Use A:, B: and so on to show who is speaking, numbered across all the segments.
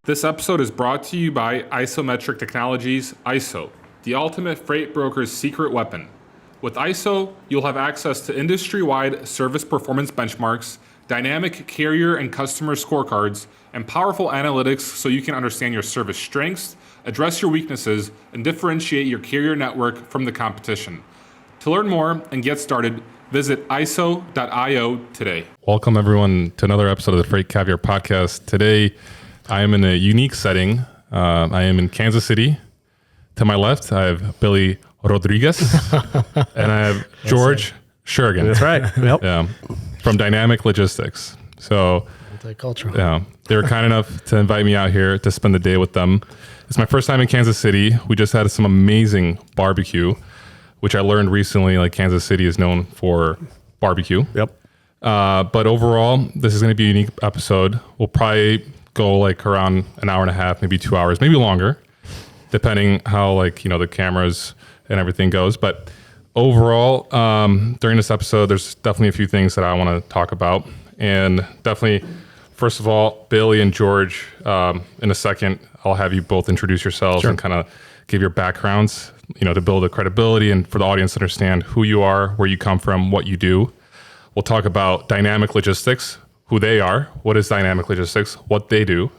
A: This episode is brought to you by Isometric Technologies, ISO, the ultimate freight broker's secret weapon. With ISO, you'll have access to industry-wide service performance benchmarks, dynamic carrier and customer scorecards, and powerful analytics so you can understand your service strengths, address your weaknesses, and differentiate your carrier network from the competition. To learn more and get started, visit iso.io today. Welcome everyone to another episode of the Freight Caviar Podcast. Today, I am in a unique setting. I am in Kansas City. To my left, I have Billie Rodriguez, and I have George Schergen.
B: That's right. Yep.
A: Yeah, from Dynamic Logistix. So,
B: multicultural.
A: Yeah, they were kind enough to invite me out here to spend the day with them. It's my first time in Kansas City. We just had some amazing barbecue, which I learned recently. Like Kansas City is known for barbecue.
B: Yep.
A: But overall, this is going to be a unique episode. We'll probably go like around an hour and a half, maybe 2 hours, maybe longer, depending how the cameras and everything goes. But overall, during this episode, there's definitely a few things that I want to talk about. And definitely, first of all, Billie and George, in a second, I'll have you both introduce yourselves and kind of give your backgrounds, to build a credibility and for the audience to understand who you are, where you come from, what you do. We'll talk about Dynamic Logistix, who they are, what is Dynamic Logistix, what they do.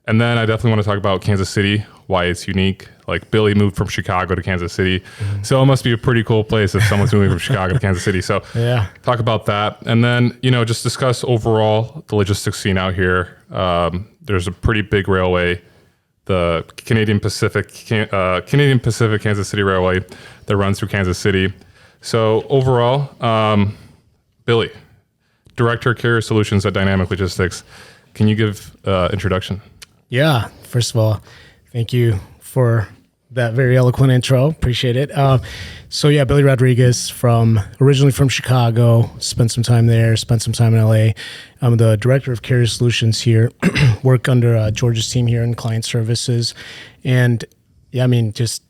A: And then I definitely want to talk about Kansas City, why it's unique. Like Billie moved from Chicago to Kansas City. Mm-hmm. So it must be a pretty cool place if someone's moving from Chicago to Kansas City. So yeah, talk about that. And then, just discuss overall the logistics scene out here. There's a pretty big railway, the Canadian Pacific Kansas City Railway that runs through Kansas City. So overall, Billie, Director of Carrier Solutions at Dynamic Logistix. Can you give introduction?
B: Yeah. First of all, thank you for that very eloquent intro. Appreciate it. Billie Rodriguez, originally from Chicago, spent some time there, spent some time in LA. I'm the Director of Carrier Solutions here, work under George's team here in client services. And just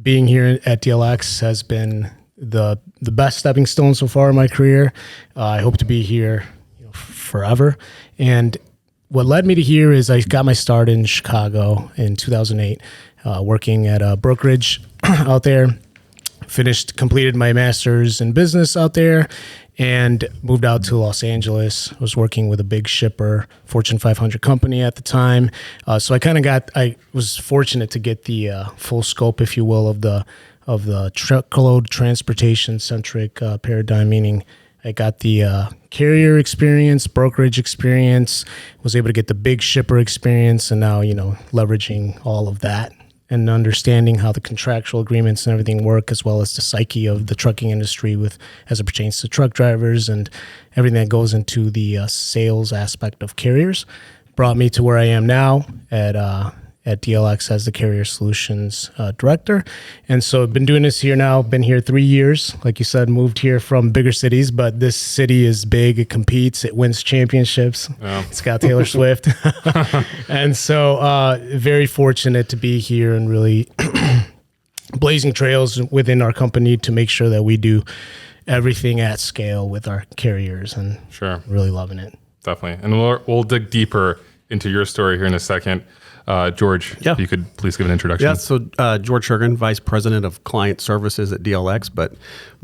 B: being here at DLX has been the best stepping stone so far in my career. I hope to be here forever. And what led me to here is I got my start in Chicago in 2008, working at a brokerage out there. Completed my master's in business out there and moved out to Los Angeles. I was working with a big shipper, Fortune 500 company at the time. So I was fortunate to get the full scope, if you will, of the truckload transportation centric paradigm, meaning I got the carrier experience, brokerage experience, was able to get the big shipper experience, and now, leveraging all of that and understanding how the contractual agreements and everything work, as well as the psyche of the trucking industry as it pertains to truck drivers and everything that goes into the sales aspect of carriers, brought me to where I am now at DLX as the Carrier Solutions Director. And so I've been doing this here now, been here 3 years. Like you said, moved here from bigger cities, but this city is big, it competes, it wins championships. Yeah. It's got Taylor Swift. And so very fortunate to be here and really blazing trails within our company to make sure that we do everything at scale with our carriers, and really loving it.
A: Definitely. And we'll dig deeper into your story here in a second. George, if you could please give an introduction.
C: Yeah, so George Schergen, Vice President of Client Services at DLX, but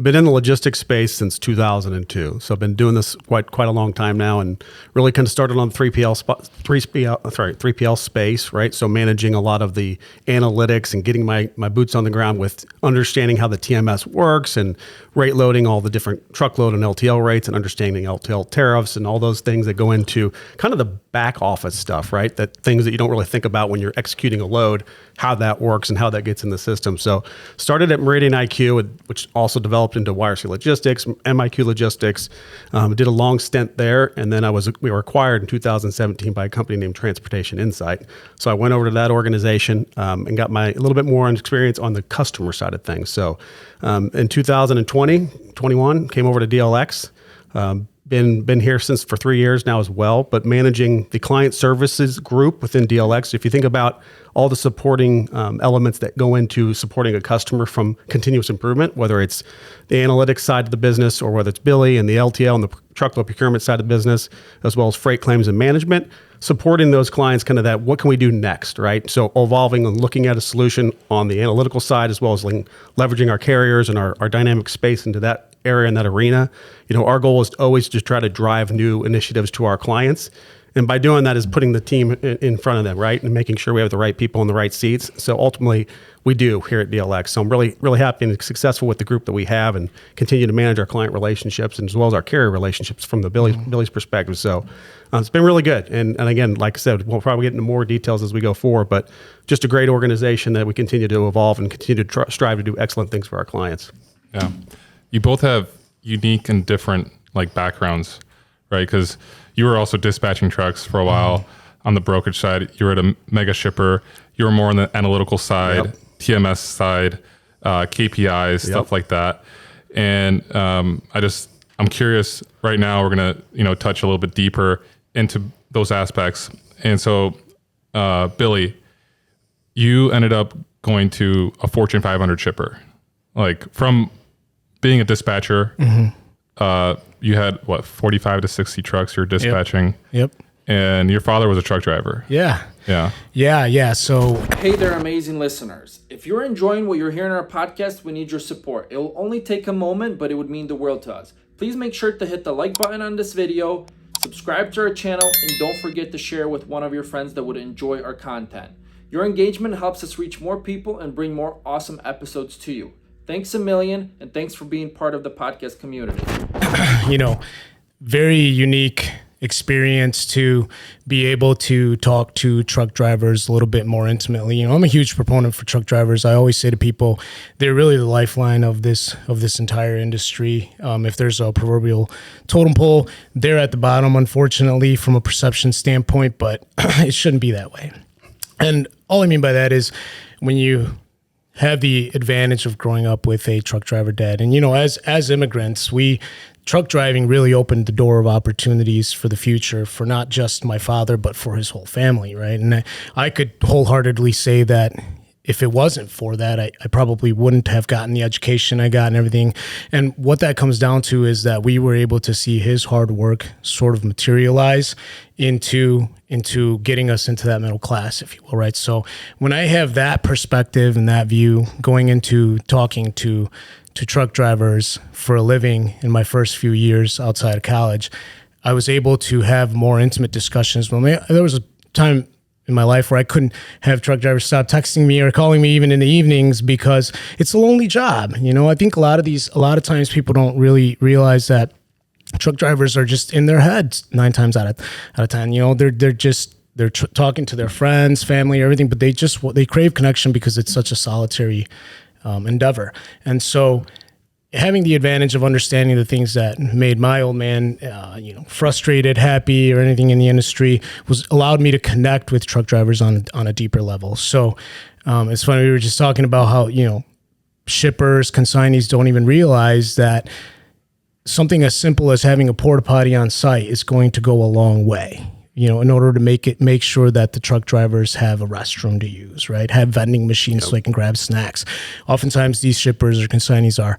C: been in the logistics space since 2002. So I've been doing this quite a long time now, and really kind of started on the 3PL space, right? So managing a lot of the analytics and getting my boots on the ground with understanding how the TMS works and rate loading all the different truckload and LTL rates and understanding LTL tariffs and all those things that go into kind of the back office stuff, right? That things that you don't really think about when you're executing a load, how that works and how that gets in the system. So started at Meridian IQ, which also developed into YRC Logistics, MIQ Logistics. Did a long stint there, and then we were acquired in 2017 by a company named Transportation Insight. So I went over to that organization and got a little bit more experience on the customer side of things. So in 2021, came over to DLX. been here since for 3 years now as well, but managing the client services group within DLX. If you think about all the supporting elements that go into supporting a customer from continuous improvement, whether it's the analytics side of the business or whether it's Billie and the LTL and the truckload procurement side of the business, as well as freight claims and management, supporting those clients kind of that, what can we do next, right? So evolving and looking at a solution on the analytical side, as well as leveraging our carriers and our dynamic space into that area and that arena. Our goal is always to try to drive new initiatives to our clients. And by doing that is putting the team in front of them, right? And making sure we have the right people in the right seats. So ultimately we do here at DLX. So I'm really, really happy and successful with the group that we have and continue to manage our client relationships and as well as our carrier relationships from the Billie's perspective. So it's been really good. And again, like I said, we'll probably get into more details as we go forward, but just a great organization that we continue to evolve and continue to strive to do excellent things for our clients.
A: Yeah. You both have unique and different backgrounds, right? Because you were also dispatching trucks for a while on the brokerage side. You were at a mega shipper. You were more on the analytical side, TMS side, KPIs, stuff like that. And I'm curious right now, we're going to, touch a little bit deeper into those aspects. And so, Billie, you ended up going to a Fortune 500 shipper, from being a dispatcher. You had 45 to 60 trucks you're dispatching.
B: Yep.
A: And your father was a truck driver.
B: Yeah. So,
D: hey there, amazing listeners. If you're enjoying what you're hearing on our podcast, we need your support. It will only take a moment, but it would mean the world to us. Please make sure to hit the like button on this video, subscribe to our channel, and don't forget to share with one of your friends that would enjoy our content. Your engagement helps us reach more people and bring more awesome episodes to you. Thanks a million, and thanks for being part of the podcast community.
B: Very unique experience to be able to talk to truck drivers a little bit more intimately. I'm a huge proponent for truck drivers. I always say to people, they're really the lifeline of this entire industry. If there's a proverbial totem pole, they're at the bottom, unfortunately, from a perception standpoint, but it shouldn't be that way. And all I mean by that is when you have the advantage of growing up with a truck driver dad. And, as immigrants, truck driving really opened the door of opportunities for the future for not just my father, but for his whole family, right? And I could wholeheartedly say that if it wasn't for that, I probably wouldn't have gotten the education I got and everything. And what that comes down to is that we were able to see his hard work sort of materialize into getting us into that middle class, if you will, right? So when I have that perspective and that view going into talking to truck drivers for a living in my first few years outside of college, I was able to have more intimate discussions. There was a time in my life where I couldn't have truck drivers stop texting me or calling me even in the evenings because it's a lonely job. I think a lot of times people don't really realize that truck drivers are just in their heads 9 times out of 10. They're talking to their friends, family, everything, but they crave connection because it's such a solitary endeavor. And so having the advantage of understanding the things that made my old man, frustrated, happy, or anything in the industry allowed me to connect with truck drivers on a deeper level. So it's funny, we were just talking about how, shippers, consignees don't even realize that something as simple as having a porta potty on site is going to go a long way. In order to make sure that the truck drivers have a restroom to use, right? Have vending machines so they can grab snacks. Oftentimes these shippers or consignees are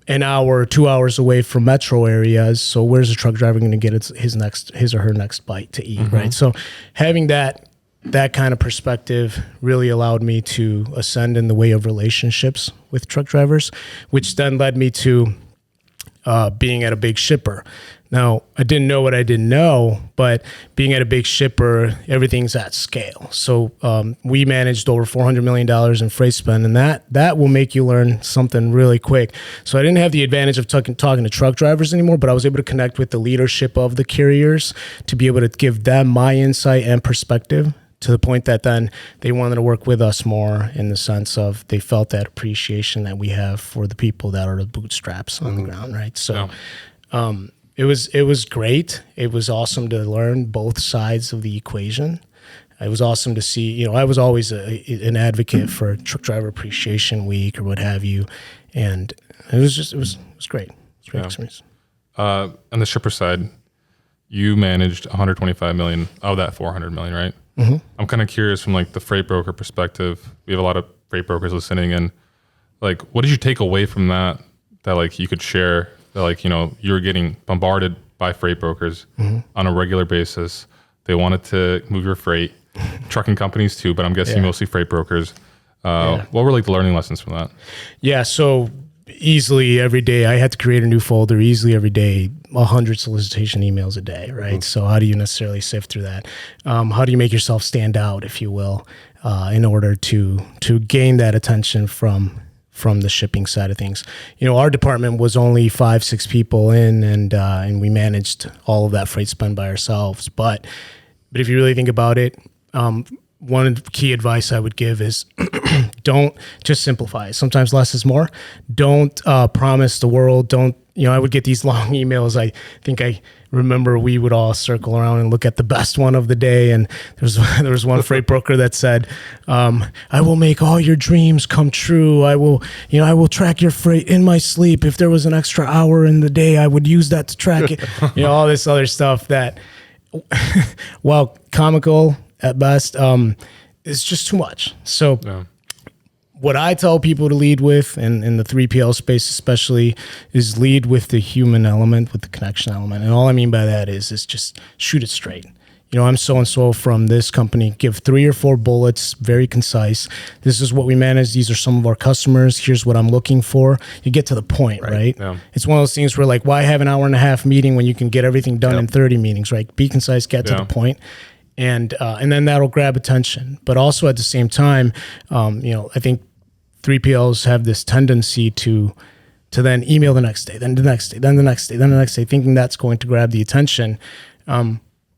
B: an hour or 2 hours away from metro areas. So where's the truck driver going to get his or her next bite to eat, right? So having that kind of perspective really allowed me to ascend in the way of relationships with truck drivers, which then led me to being at a big shipper. Now, I didn't know what I didn't know, but being at a big shipper, everything's at scale. So we managed over $400 million in freight spend, and that will make you learn something really quick. So I didn't have the advantage of talking to truck drivers anymore, but I was able to connect with the leadership of the carriers to be able to give them my insight and perspective, to the point that then they wanted to work with us more in the sense of they felt that appreciation that we have for the people that are the bootstraps on the ground, right? So it was great. It was awesome to learn both sides of the equation. It was awesome to see, I was always an advocate for Truck Driver Appreciation Week or what have you. And it was great. It was a great experience.
A: On the shipper side, you managed 125 million of that 400 million, right? Mm-hmm. I'm kind of curious from like the freight broker perspective. We have a lot of freight brokers listening, and like, what did you take away from that like you could share? That like, you know, you're getting bombarded by freight brokers on a regular basis. They wanted to move your freight, trucking companies too, but I'm guessing mostly freight brokers. What were like the learning lessons from that?
B: Yeah, so easily every day I had to create a new folder. Easily every day, 100 solicitation emails a day, right? So how do you necessarily sift through that? How do you make yourself stand out, if you will, in order to gain that attention from the shipping side of things? You know, our department was only 5-6 people in, and we managed all of that freight spend by ourselves. But if you really think about it, one key advice I would give is don't just simplify it. Sometimes less is more. Don't promise the world. I would get these long emails. I think I remember we would all circle around and look at the best one of the day. And there was one freight broker that said, I will make all your dreams come true. I will track your freight in my sleep. If there was an extra hour in the day, I would use that to track it. All this other stuff that, while comical at best, it's just too much. So what I tell people to lead with, and in the 3PL space especially, is lead with the human element, with the connection element. And all I mean by that is just shoot it straight. You know, I'm so-and-so from this company. Give 3 or 4 bullets, very concise. This is what we manage. These are some of our customers. Here's what I'm looking for. You get to the point, right? Yeah. It's one of those things where, like, why have an hour-and-a-half meeting when you can get everything done in 30 meetings, right? Be concise, get to the point. And then that'll grab attention. But also at the same time, I think 3PLs have this tendency to then email the next day, then the next day, then the next day, then the next day, thinking that's going to grab the attention.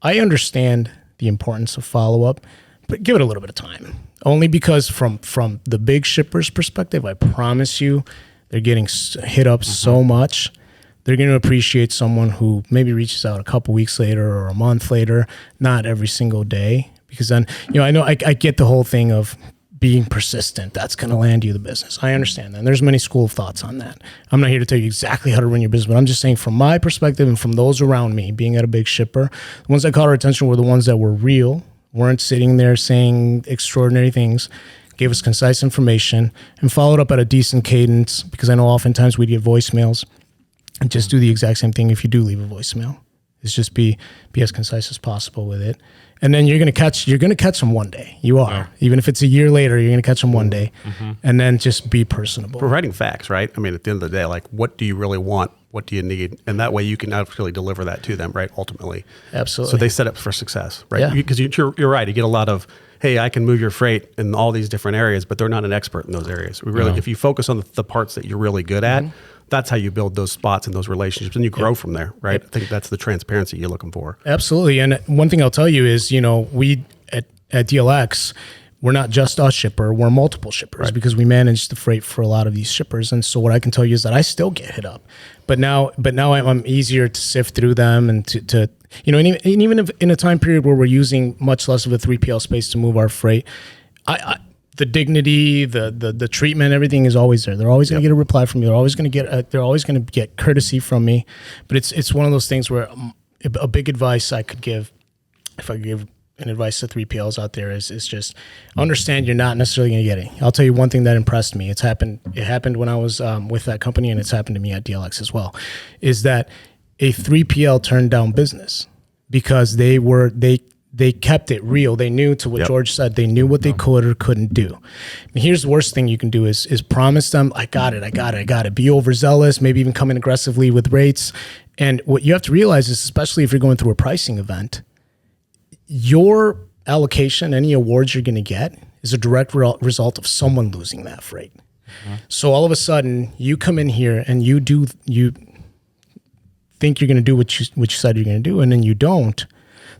B: I understand the importance of follow-up, but give it a little bit of time. Only because from the big shipper's perspective, I promise you, they're getting hit up so much. They're going to appreciate someone who maybe reaches out a couple weeks later or a month later, not every single day. Because then, I know I get the whole thing of being persistent. That's going to land you the business. I understand that. And there's many school of thoughts on that. I'm not here to tell you exactly how to run your business, but I'm just saying from my perspective and from those around me, being at a big shipper, the ones that caught our attention were the ones that were real, weren't sitting there saying extraordinary things, gave us concise information, and followed up at a decent cadence, because I know oftentimes we get voicemails. And just do the exact same thing if you do leave a voicemail. Is just be as concise as possible with it. And then you're gonna catch them one day. You are. Yeah. Even if it's a year later, you're gonna catch them one day. Mm-hmm. And then just be personable.
C: Providing facts, right? I mean, at the end of the day, like, what do you really want? What do you need? And that way you can actually deliver that to them, right? Ultimately.
B: Absolutely.
C: So they set up for success, right? Yeah. Because you're right. You get a lot of, hey, I can move your freight in all these different areas, but they're not an expert in those areas. We really, if you focus on the parts that you're really good at, that's how you build those spots and those relationships, and you grow from there, right? I think that's the transparency you're looking for.
B: Absolutely. And one thing I'll tell you is, we at DLX, we're not just a shipper, we're multiple shippers, because we manage the freight for a lot of these shippers. And so what I can tell you is that I still get hit up, but now I'm easier to sift through them and to and even if in a time period where we're using much less of a 3PL space to move our freight, the dignity, the treatment, everything is always there. They're always going to get a reply from you. They're always going to get courtesy from me. But it's one of those things where a big advice I could give, if I could give an advice to 3PLs out there, is just understand you're not necessarily going to get it. I'll tell you one thing that impressed me. It happened when I was with that company, and it's happened to me at DLX as well. Is that a 3PL turned down business because they kept it real. They knew, to what George said, they knew what they could or couldn't do. And here's the worst thing you can do is promise them, I got it. Be overzealous, maybe even come in aggressively with rates. And what you have to realize is, especially if you're going through a pricing event, your allocation, any awards you're going to get, is a direct result of someone losing that freight. Mm-hmm. So all of a sudden, you come in here and you think you're going to do what you said you're going to do, and then you don't.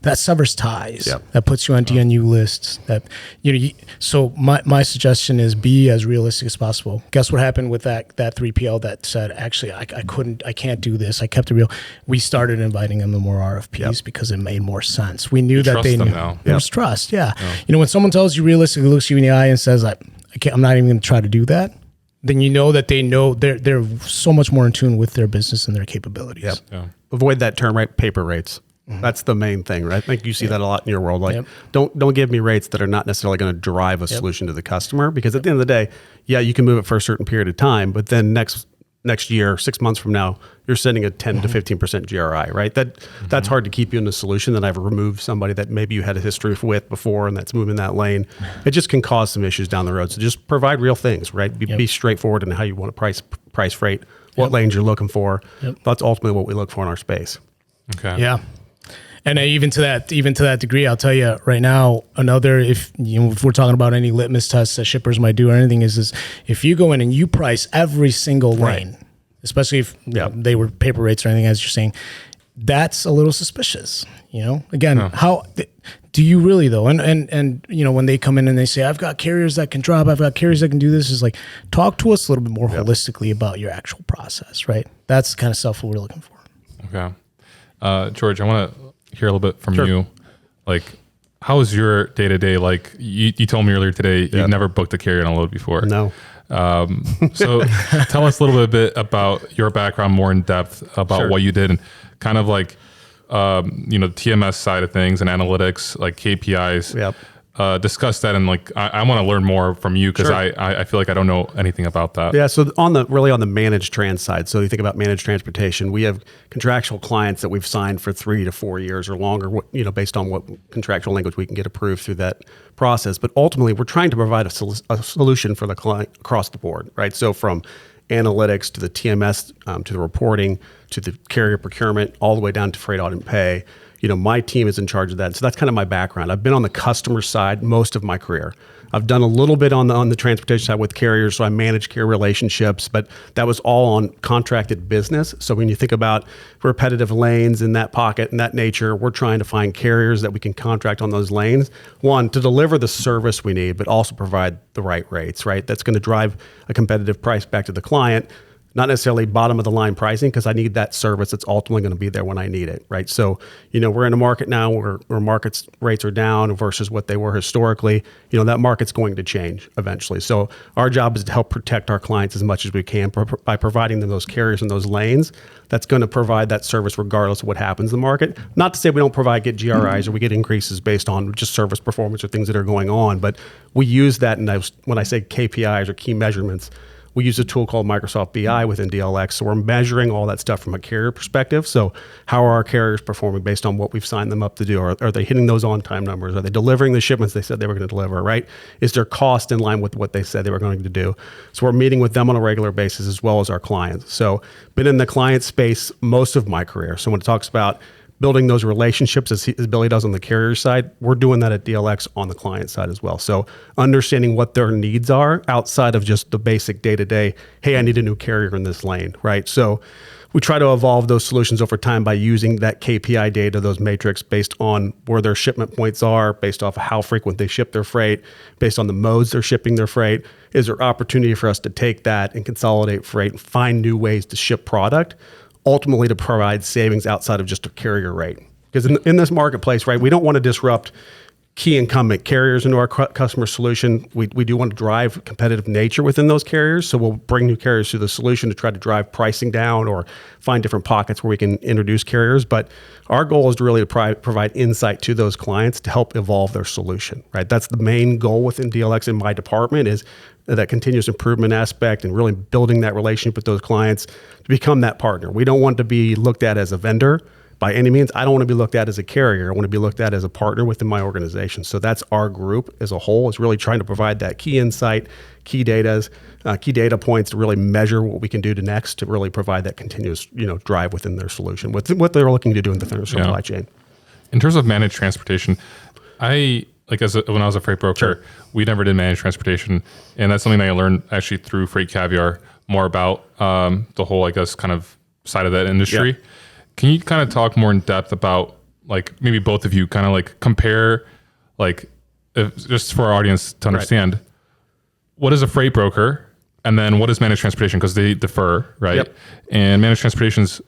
B: That severs ties. Yep. That puts you on DNU lists. That so my suggestion is be as realistic as possible. Guess what happened with that 3PL that said, actually, I can't do this. I kept it real. We started inviting them to more RFPs because it made more sense. We knew that they knew. There's trust. Yeah. When someone tells you realistically, looks you in the eye and says, I'm not even going to try to do that. then you know that they're so much more in tune with their business and their capabilities.
C: Yep.
A: Yeah.
C: Avoid that term, right? Paper rates. That's the main thing, right? I think you see that a lot in your world. Like, don't give me rates that are not necessarily going to drive a solution to the customer, because at the end of the day, yeah, you can move it for a certain period of time, but then next year, 6 months from now, you're sending a 10 to 15% GRI, right? That's hard to keep you in a solution that I've removed somebody that maybe you had a history with before and that's moving that lane. It just can cause some issues down the road. So just provide real things, right? Be straightforward in how you want to price freight, what lanes you're looking for. That's ultimately what we look for in our space.
A: Okay.
B: Yeah. And even to that degree, I'll tell you right now, if we're talking about any litmus tests that shippers might do or anything, is if you go in and you price every single lane, especially if they were paper rates or anything, as you're saying, that's a little suspicious. Again, how do you really though? And when they come in and they say, I've got carriers that can drop, I've got carriers that can do this, is like, talk to us a little bit more holistically about your actual process, right? That's the kind of stuff we're looking for.
A: Okay. George, I want to hear a little bit from you. Like, how is your day-to-day? Like you told me earlier today, you've never booked a carrier on a load before.
C: No.
A: So tell us a little bit about your background more in depth about what you did and kind of like, TMS side of things and analytics, like KPIs.
C: Yep.
A: Discuss that, and like I want to learn more from you, because I feel like I don't know anything about that.
C: Yeah, so on the managed trans side, so you think about managed transportation, we have contractual clients that we've signed for 3 to 4 years or longer, based on what contractual language we can get approved through that process. But ultimately, we're trying to provide a solution for the client across the board, right? So from analytics to the TMS, to the reporting, to the carrier procurement, all the way down to freight audit and pay. My team is in charge of that. So that's kind of my background. I've been on the customer side most of my career. I've done a little bit on the transportation side with carriers, so I manage carrier relationships, but that was all on contracted business. So when you think about repetitive lanes in that pocket and that nature, we're trying to find carriers that we can contract on those lanes. One, to deliver the service we need, but also provide the right rates, right? That's going to drive a competitive price back to the client. Not necessarily bottom of the line pricing, because I need that service that's ultimately going to be there when I need it, right? So, we're in a market now where markets rates are down versus what they were historically. That market's going to change eventually. So our job is to help protect our clients as much as we can by providing them those carriers and those lanes that's going to provide that service regardless of what happens in the market. Not to say we don't get GRIs or we get increases based on just service performance or things that are going on, but we use that, and when I say KPIs or key measurements, we use a tool called Microsoft BI within DLX. So we're measuring all that stuff from a carrier perspective. So how are our carriers performing based on what we've signed them up to do? Are they hitting those on-time numbers? Are they delivering the shipments they said they were going to deliver, right? Is their cost in line with what they said they were going to do? So we're meeting with them on a regular basis as well as our clients. So been in the client space most of my career. So when it talks about building those relationships as Billy does on the carrier side, we're doing that at DLX on the client side as well. So understanding what their needs are outside of just the basic day-to-day, hey, I need a new carrier in this lane, right? So we try to evolve those solutions over time by using that KPI data, those metrics based on where their shipment points are, based off of how frequent they ship their freight, based on the modes they're shipping their freight. Is there opportunity for us to take that and consolidate freight and find new ways to ship product, ultimately to provide savings outside of just a carrier rate? Because in this marketplace, right, we don't want to disrupt key incumbent carriers into our customer solution. We do want to drive competitive nature within those carriers. So we'll bring new carriers to the solution to try to drive pricing down or find different pockets where we can introduce carriers. But our goal is to really provide insight to those clients to help evolve their solution, right? That's the main goal within DLX in my department, is that continuous improvement aspect and really building that relationship with those clients to become that partner. We don't want to be looked at as a vendor by any means. I don't want to be looked at as a carrier. I want to be looked at as a partner within my organization. So that's our group as a whole, is really trying to provide that key insight, key data points to really measure what we can do next to really provide that continuous, drive within their solution, what they're looking to do in the supply chain.
A: In terms of managed transportation, when I was a freight broker, we never did managed transportation. And that's something that I learned actually through Freight Caviar more about the whole, kind of side of that industry. Yeah. Can you kind of talk more in depth about, maybe both of you kind of compare, just for our audience to understand, what is a freight broker and then what is managed transportation? Because they differ, right? Yep. And managed transportation's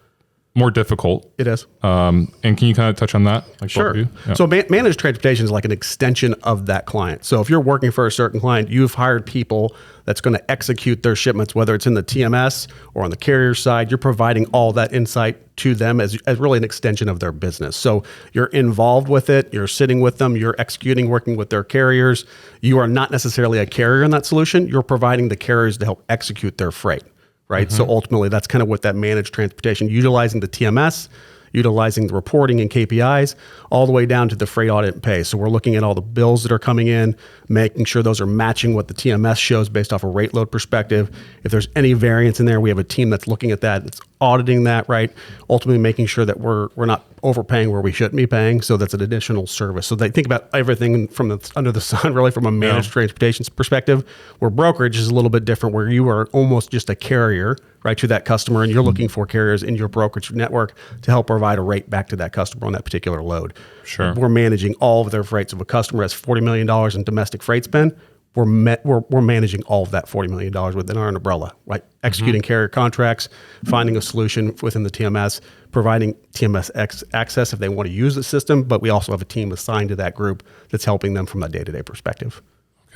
A: more difficult.
C: It is.
A: And can you kind of touch on that? Like
C: Sure.
A: both of you? Yeah.
C: So managed transportation is like an extension of that client. So if you're working for a certain client, you've hired people that's going to execute their shipments, whether it's in the TMS or on the carrier side. You're providing all that insight to them as really an extension of their business. So you're involved with it. You're sitting with them. You're executing, working with their carriers. You are not necessarily a carrier in that solution. You're providing the carriers to help execute their freight. Right. So ultimately, that's kind of what that managed transportation, utilizing the TMS, utilizing the reporting and KPIs, all the way down to the freight audit and pay. So we're looking at all the bills that are coming in, making sure those are matching what the TMS shows based off a rate load perspective. If there's any variance in there, we have a team that's looking at that, that's auditing that, right? Ultimately making sure that we're not overpaying where we shouldn't be paying. So that's an additional service. So they think about everything from under the sun, really from a managed transportation perspective, where brokerage is a little bit different, where you are almost just a carrier, right, to that customer, and you're looking for carriers in your brokerage network to help provide a rate back to that customer on that particular load.
A: Sure.
C: We're managing all of their freights. If a customer has $40 million in domestic freight spend, we're managing all of that $40 million within our umbrella, right? Executing carrier contracts, finding a solution within the TMS, providing TMS access if they want to use the system, but we also have a team assigned to that group that's helping them from a day-to-day perspective.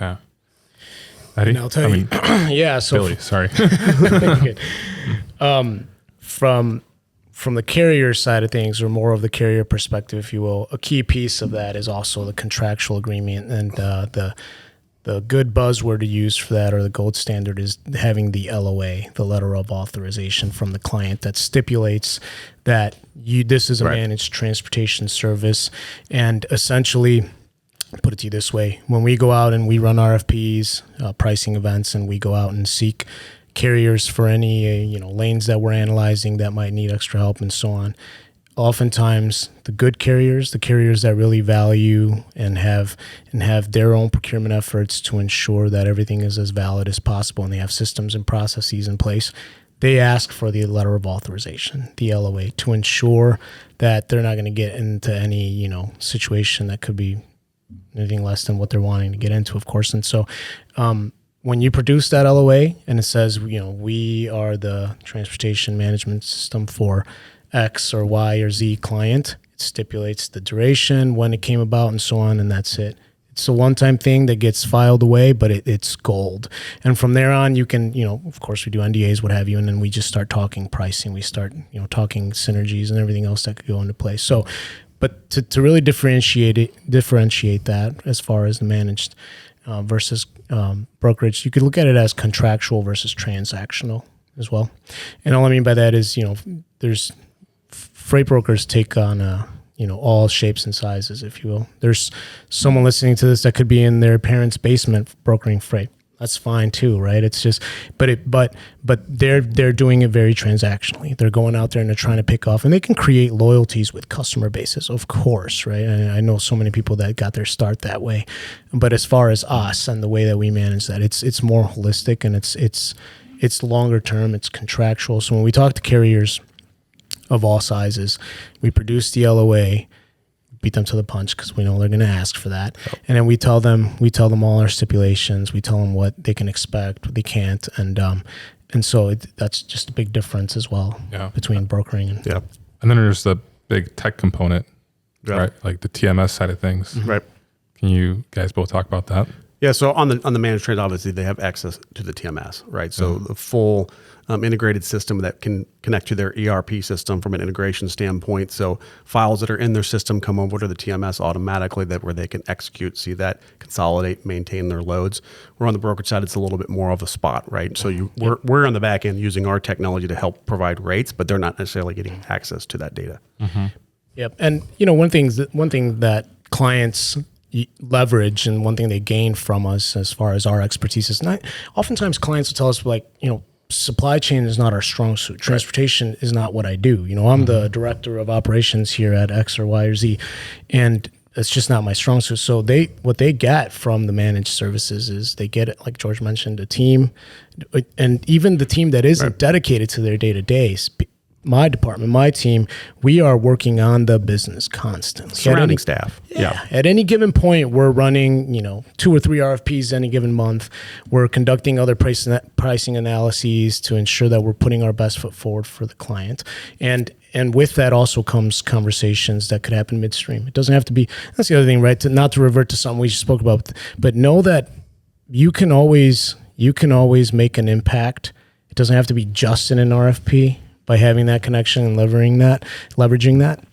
A: Okay. Eddie?
B: And I'll tell you, yeah. So
A: Billy, sorry.
B: From the carrier side of things, or more of the carrier perspective, if you will, a key piece of that is also the contractual agreement, and the good buzzword to use for that, or the gold standard, is having the LOA, the letter of authorization from the client, that stipulates that this is a managed transportation service. And essentially, put it to you this way, when we go out and we run RFPs, pricing events, and we go out and seek carriers for any lanes that we're analyzing that might need extra help and so on, oftentimes the good carriers, the carriers that really value and have their own procurement efforts to ensure that everything is as valid as possible, and they have systems and processes in place, they ask for the letter of authorization, the LOA, to ensure that they're not going to get into any situation that could be anything less than what they're wanting to get into, of course. And so when you produce that LOA and it says, we are the transportation management system for X or Y or Z client, it stipulates the duration, when it came about, and so on, and that's it. It's a one-time thing that gets filed away, but it's gold. And from there on, you can, of course, we do NDAs, what have you, and then we just start talking pricing. We start, talking synergies and everything else that could go into place. So, but to really differentiate that as far as the managed versus brokerage, you could look at it as contractual versus transactional as well. And all I mean by that is, there's freight brokers take on all shapes and sizes, if you will. There's someone listening to this that could be in their parents' basement brokering freight. That's fine too, right? It's just, but they're doing it very transactionally. They're going out there and they're trying to pick off, and they can create loyalties with customer bases, of course, right? And I know so many people that got their start that way. But as far as us and the way that we manage that, it's more holistic, and it's longer term. It's contractual. So when we talk to carriers of all sizes, we produce the LOA, beat them to the punch because we know they're going to ask for that. Yep. And then we tell them all our stipulations. We tell them what they can expect, what they can't. And so that's just a big difference as well between brokering and.
C: Yeah.
A: And then there's the big tech component, right? Like the TMS side of things.
C: Mm-hmm. Right.
A: Can you guys both talk about that?
C: Yeah. So on the managed trade, obviously they have access to the TMS, right? So the full integrated system that can connect to their ERP system from an integration standpoint. So files that are in their system come over to the TMS automatically, where they can execute, see that, consolidate, maintain their loads. We're on the brokerage side, it's a little bit more of a spot, right? So we're on the back end using our technology to help provide rates, but they're not necessarily getting access to that data.
B: Mm-hmm. Yep. And one thing that clients leverage, and one thing they gain from us as far as our expertise is oftentimes clients will tell us, like, supply chain is not our strong suit. Transportation is not what I do. I'm the director of operations here at X or Y or Z, and it's just not my strong suit. So what they get from the managed services is they get it, like George mentioned, a team, and even the team that isn't dedicated to their day-to-day, my department, my team, we are working on the business constantly.
C: Surrounding staff.
B: Yeah. At any given point, we're running, 2 or 3 RFPs any given month. We're conducting other pricing analyses to ensure that we're putting our best foot forward for the client. And with that also comes conversations that could happen midstream. It doesn't have to be, that's the other thing, right? Not to revert to something we just spoke about, but know that you can always make an impact. It doesn't have to be just in an RFP. By having that connection and leveraging that,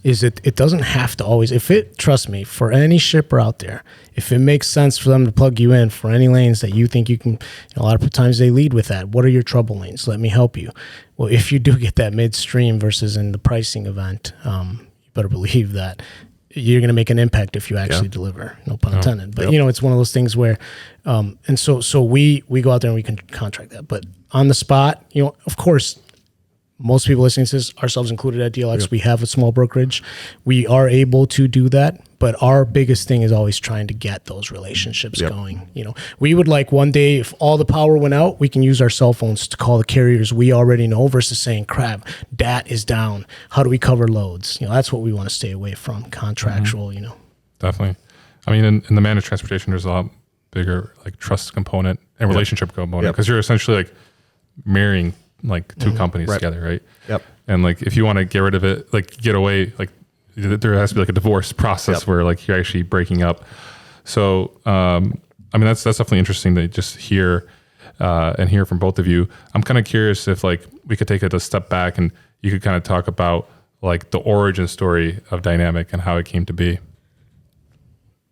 B: it doesn't have to always, trust me, for any shipper out there, if it makes sense for them to plug you in for any lanes that you think you can, a lot of times they lead with that. What are your trouble lanes? Let me help you. Well, if you do get that midstream versus in the pricing event, you better believe that you're going to make an impact if you actually deliver, no pun intended. But it's one of those things where, and so we go out there and we can contract that, but on the spot, of course, most people listening to this, ourselves included at DLX, we have a small brokerage. We are able to do that, but our biggest thing is always trying to get those relationships going. We would like one day, if all the power went out, we can use our cell phones to call the carriers we already know versus saying, crap, DAT is down. How do we cover loads? That's what we want to stay away from, contractual,
A: Definitely. I mean, in the managed transportation, there's a lot bigger like trust component and relationship component because you're essentially like marrying like two companies together, right?
C: Yep.
A: And like if you want to get rid of it, like get away, like there has to be like a divorce process where like you're actually breaking up. So I mean that's definitely interesting to just hear and hear from both of you. I'm kind of curious if like we could take it a step back and you could kind of talk about like the origin story of Dynamic and how it came to be.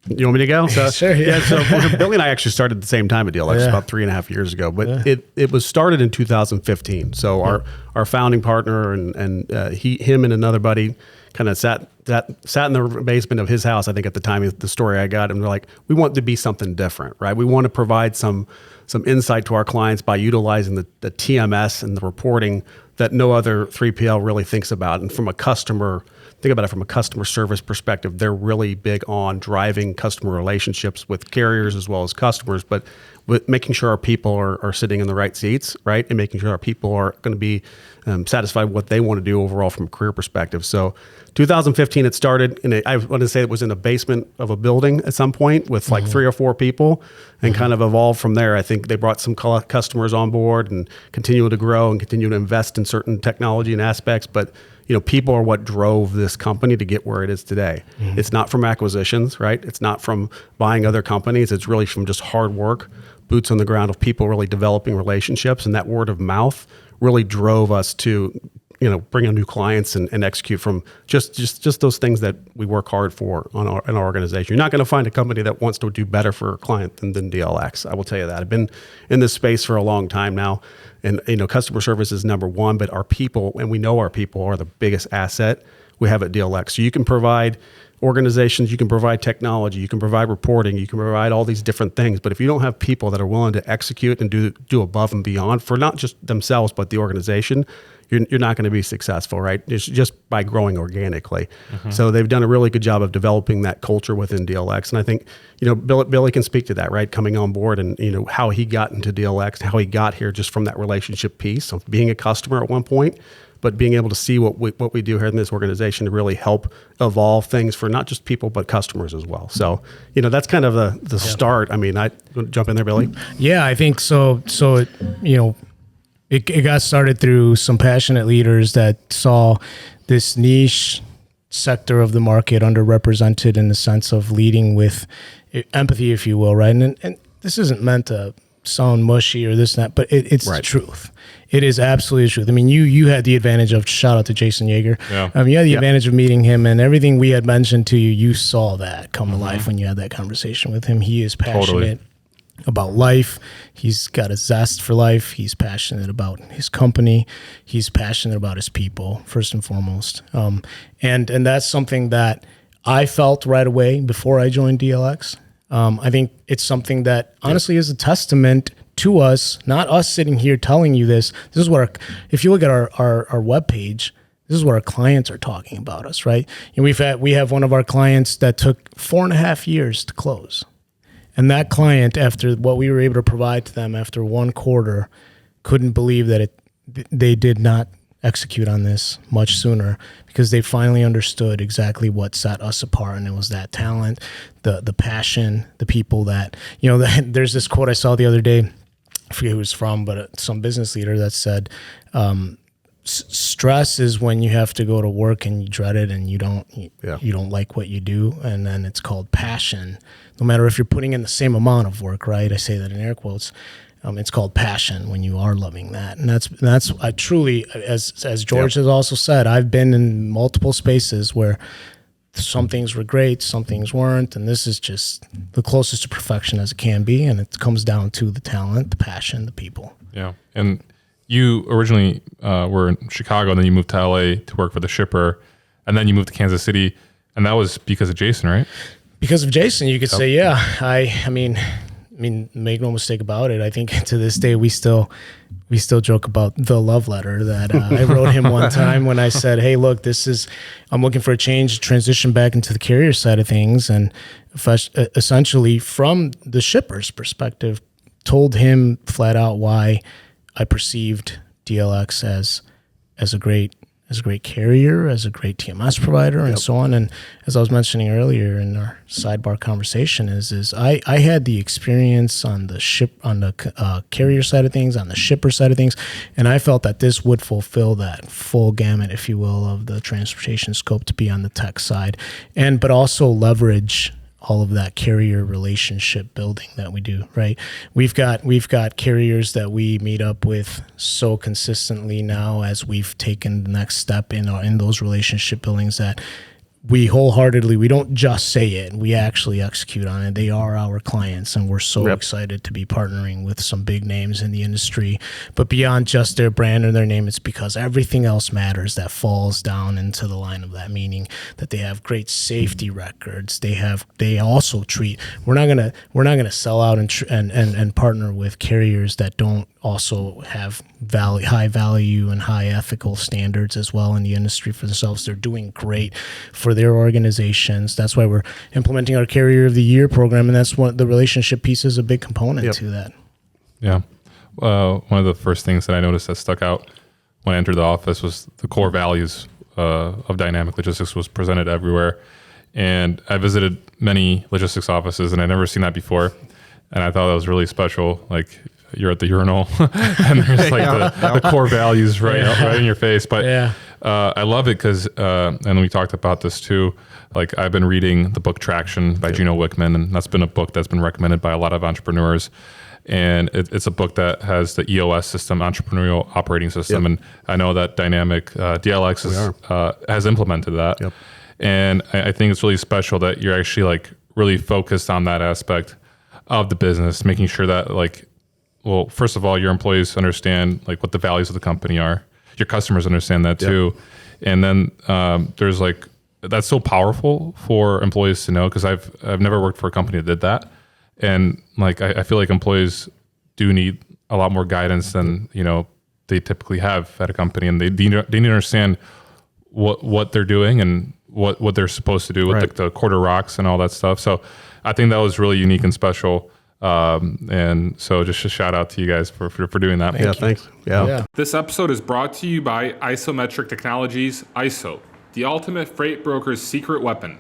C: You want me to go? So,
B: sure. Yeah.
C: So Billie and I actually started at the same time at DLX about 3.5 years ago, but it was started in 2015. So our founding partner and him and another buddy kind of sat in the basement of his house. I think at the time the story I got, and they're like, we want to be something different, right? We want to provide some insight to our clients by utilizing the TMS and the reporting that no other 3PL really thinks about. And from a customer service perspective, they're really big on driving customer relationships with carriers as well as customers, but with making sure our people are sitting in the right seats, right? And making sure our people are going to be satisfied with what they want to do overall from a career perspective. So 2015, it started, I want to say it was in a basement of a building at some point with like 3 or 4 people and kind of evolved from there. I think they brought some customers on board and continue to grow and continue to invest in certain technology and aspects. But people are what drove this company to get where it is today. It's not from acquisitions, right? It's not from buying other companies. It's really from just hard work, boots on the ground of people really developing relationships. And that word of mouth really drove us to, bring on new clients and execute from just those things that we work hard for in our organization. You're not going to find a company that wants to do better for a client than DLX. I will tell you that. I've been in this space for a long time now. And, customer service is number one, but our people, and we know our people are the biggest asset we have at DLX. So you can provide organizations, you can provide technology, you can provide reporting, you can provide all these different things. But if you don't have people that are willing to execute and do above and beyond for not just themselves, but the organization, you're not going to be successful, right? It's just by growing organically. So they've done a really good job of developing that culture within DLX. And I think, Billie can speak to that, right? Coming on board and, how he got into DLX, how he got here just from that relationship piece of being a customer at one point, but being able to see what we do here in this organization to really help evolve things for not just people, but customers as well. So, that's kind of the start. I mean, I jump in there, Billie.
B: Yeah, I think so. So, it got started through some passionate leaders that saw this niche sector of the market underrepresented in the sense of leading with empathy, if you will, right? And this isn't meant to sound mushy or this and that, but it's the truth. It is absolutely the truth. I mean, you had the advantage of, shout out to Jason Yeager. Yeah. You had the advantage of meeting him, and everything we had mentioned to you, you saw that come to life when you had that conversation with him. He is passionate about life. He's got a zest for life. He's passionate about his company. He's passionate about his people, first and foremost. And that's something that I felt right away before I joined DLX. I think it's something that honestly is a testament to us, not us sitting here telling you this. This is what if you look at our webpage, this is what our clients are talking about us, right? And we have one of our clients that took 4.5 years to close. And that client, after what we were able to provide to them after 1 quarter, couldn't believe that they did not execute on this much sooner, because they finally understood exactly what set us apart, and it was that talent, the passion, the people that, there's this quote I saw the other day, I forget who it's from, but some business leader that said, stress is when you have to go to work and you dread it and you don't like what you do. And then it's called passion. No matter if you're putting in the same amount of work, right? I say that in air quotes. It's called passion when you are loving that. And that's I truly, as George has also said, I've been in multiple spaces where some things were great, some things weren't. And this is just the closest to perfection as it can be. And it comes down to the talent, the passion, the people.
A: Yeah. And you originally were in Chicago, and then you moved to LA to work for the shipper, and then you moved to Kansas City, and that was because of Jason, right?
B: Because of Jason, you could say, yeah. I mean, make no mistake about it. I think to this day we still joke about the love letter that I wrote him one time when I said, "Hey, look, I'm looking for a change, transition back into the carrier side of things," and essentially from the shipper's perspective, told him flat out why I perceived DLX as a great carrier, as a great TMS provider, and so on. And as I was mentioning earlier in our sidebar conversation, is I had the experience on the carrier side of things, on the shipper side of things, and I felt that this would fulfill that full gamut, if you will, of the transportation scope to be on the tech side, but also leverage all of that carrier relationship building that we do, right? We've got carriers that we meet up with so consistently now, as we've taken the next step in those relationship buildings, that we wholeheartedly, we don't just say it, we actually execute on it. They are our clients, and we're so excited to be partnering with some big names in the industry. But beyond just their brand or their name, it's because everything else matters that falls down into the line of that, meaning that they have great safety records. They also treat, we're not gonna sell out and partner with carriers that don't also have high value and high ethical standards as well in the industry for themselves. They're doing great for their organizations. That's why we're implementing our Carrier of the Year program, and that's what the relationship piece is a big component to that.
A: Yeah. One of the first things that I noticed that stuck out when I entered the office was the core values of Dynamic Logistix was presented everywhere. And I visited many logistics offices, and I'd never seen that before. And I thought that was really special. Like, you're at the urinal and there's like the core values right in your face. But I love it because, and we talked about this too, like I've been reading the book Traction by Gino Wickman, and that's been a book that's been recommended by a lot of entrepreneurs. And it's a book that has the EOS system, entrepreneurial operating system. And I know that Dynamic DLX has implemented that. Yep. And I think it's really special that you're actually like really focused on that aspect of the business, making sure that like, well, first of all, your employees understand like what the values of the company are. Your customers understand that too. And then there's like, that's so powerful for employees to know, because I've never worked for a company that did that. And like, I feel like employees do need a lot more guidance than, they typically have at a company, and they need to understand what they're doing and what they're supposed to do with the quarter rocks and all that stuff. So I think that was really unique and special. And so just a shout out to you guys for doing that.
C: Thanks. Yeah.
A: This episode is brought to you by Isometric Technologies, ISO, the ultimate freight broker's secret weapon.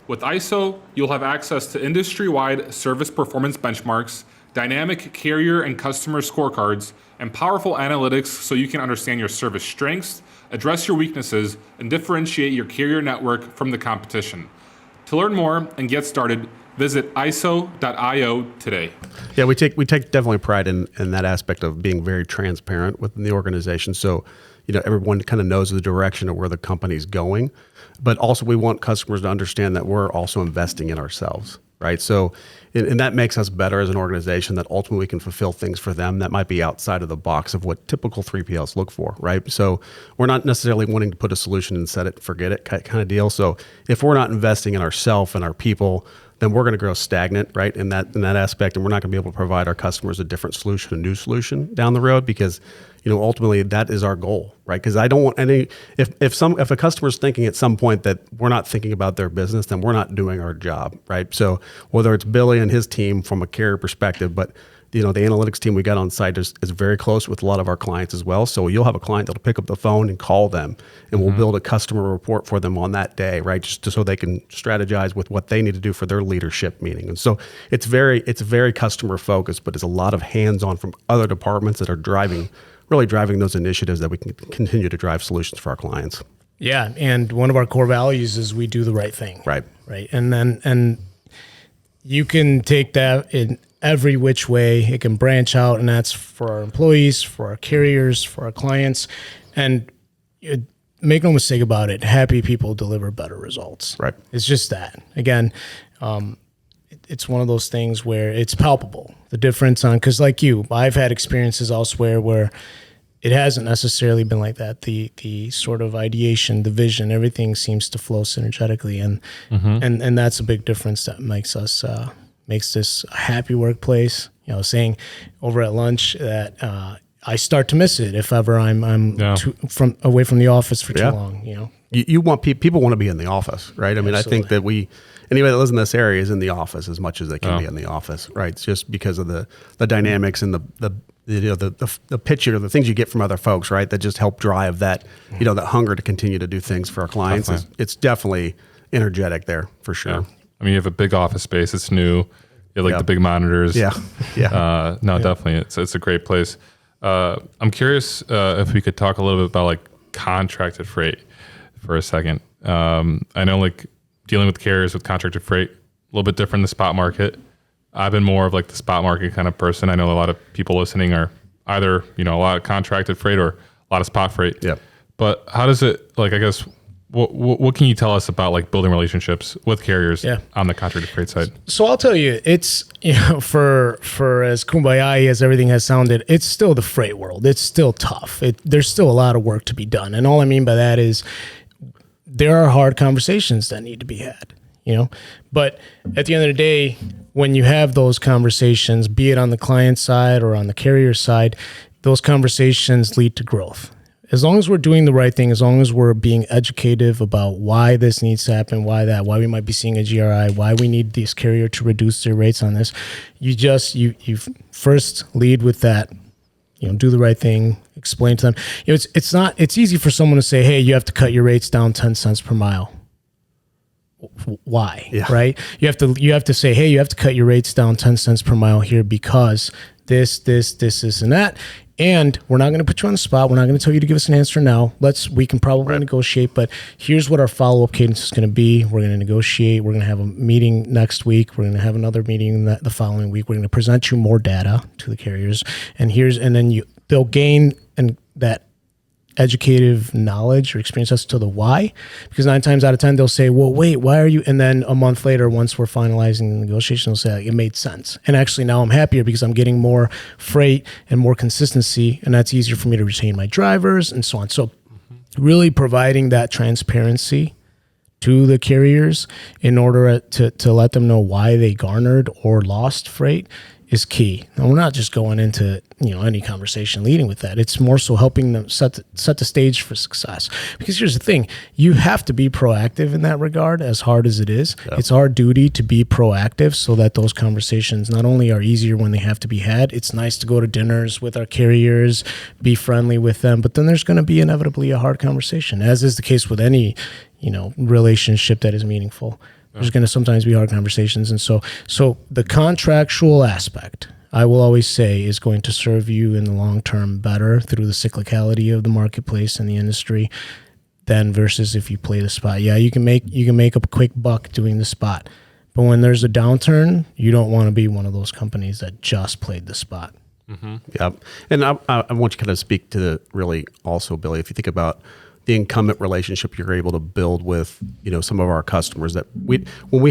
A: With ISO, you'll have access to industry-wide service performance benchmarks, dynamic carrier and customer scorecards, and powerful analytics so you can understand your service strengths, address your weaknesses, and differentiate your carrier network from the competition. To learn more and get started, visit iso.io today.
C: Yeah, we take definitely pride in that aspect of being very transparent within the organization. So, everyone kind of knows the direction of where the company's going, but also we want customers to understand that we're also investing in ourselves, right? So, and that makes us better as an organization, that ultimately we can fulfill things for them that might be outside of the box of what typical 3PLs look for, right? So we're not necessarily wanting to put a solution and set it, forget it kind of deal. So if we're not investing in ourselves and our people, then we're going to grow stagnant, right? In that aspect, and we're not going to be able to provide our customers a different solution, a new solution down the road, because ultimately that is our goal, right? Because I don't want any. If a customer's thinking at some point that we're not thinking about their business, then we're not doing our job, right? So whether it's Billy and his team from a carrier perspective, but the analytics team we got on site is very close with a lot of our clients as well. So you'll have a client that'll pick up the phone and call them, and we'll build a customer report for them on that day, right? Just so they can strategize with what they need to do for their leadership meeting. And so it's very customer focused, but it's a lot of hands-on from other departments that are really driving those initiatives that we can continue to drive solutions for our clients.
B: Yeah, and one of our core values is we do the right thing.
C: Right.
B: And you can take that in every which way. It can branch out, and that's for our employees, for our carriers, for our clients. And make no mistake about it, happy people deliver better results.
C: Right.
B: It's just that. Again, it's one of those things where it's palpable, the difference because like you, I've had experiences elsewhere where it hasn't necessarily been like that. The sort of ideation, the vision, everything seems to flow synergetically, and that's a big difference that makes this a happy workplace. Saying over at lunch that I start to miss it if ever I'm away from the office for too long.
C: You want people want to be in the office, right? I mean,
B: Absolutely.
C: I think that anybody that lives in this area is in the office as much as they can be in the office, right? It's just because of the dynamics and the picture, the things you get from other folks, right? That just help drive that, that hunger to continue to do things for our clients. It's definitely energetic there for sure.
A: Yeah. I mean, you have a big office space. It's new. You have the big monitors.
C: Yeah.
A: Definitely. It's a great place. I'm curious if we could talk a little bit about contracted freight for a second. I know dealing with carriers with contracted freight, a little bit different in the spot market. I've been more of the spot market kind of person. I know a lot of people listening are either, a lot of contracted freight or a lot of spot freight.
C: Yeah.
A: But how does it, I guess, what can you tell us about building relationships with carriers on the contracted freight side?
B: So I'll tell you, it's, for as kumbaya as everything has sounded, it's still the freight world. It's still tough. There's still a lot of work to be done. And all I mean by that is there are hard conversations that need to be had, but at the end of the day, when you have those conversations, be it on the client side or on the carrier side, those conversations lead to growth. As long as we're doing the right thing, as long as we're being educative about why this needs to happen, why we might be seeing a GRI, why we need this carrier to reduce their rates on this, you first lead with that, do the right thing, explain to them. It's easy for someone to say, hey, you have to cut your rates down 10 cents per mile. Why? Yeah. Right? You have to say, hey, you have to cut your rates down 10 cents per mile here because this, and that. And we're not going to put you on the spot. We're not going to tell you to give us an answer now. We can probably negotiate, but here's what our follow-up cadence is going to be. We're going to negotiate. We're going to have a meeting next week. We're going to have another meeting the following week. We're going to present you more data to the carriers, and then they'll gain that educative knowledge or experience as to the why, because 9 times out of 10 they'll say, well, wait, why are you? And then a month later, once we're finalizing the negotiation, they'll say, it made sense. And actually now I'm happier because I'm getting more freight and more consistency, and that's easier for me to retain my drivers and so on. So really providing that transparency to the carriers in order to let them know why they garnered or lost freight is key. Now, we're not just going into any conversation leading with that. It's more so helping them set the stage for success. Because here's the thing, you have to be proactive in that regard, as hard as it is. Yeah. It's our duty to be proactive so that those conversations not only are easier when they have to be had. It's nice to go to dinners with our carriers, be friendly with them, but then there's going to be inevitably a hard conversation, as is the case with any relationship that is meaningful. There's going to sometimes be hard conversations. And so the contractual aspect, I will always say, is going to serve you in the long term better through the cyclicality of the marketplace and the industry than versus if you play the spot. Yeah, you can make a quick buck doing the spot. But when there's a downturn, you don't want to be one of those companies that just played the spot.
C: Mm-hmm. Yeah. And I want you to kind of speak to really also, Billy, if you think about the incumbent relationship you're able to build with, some of our customers, that when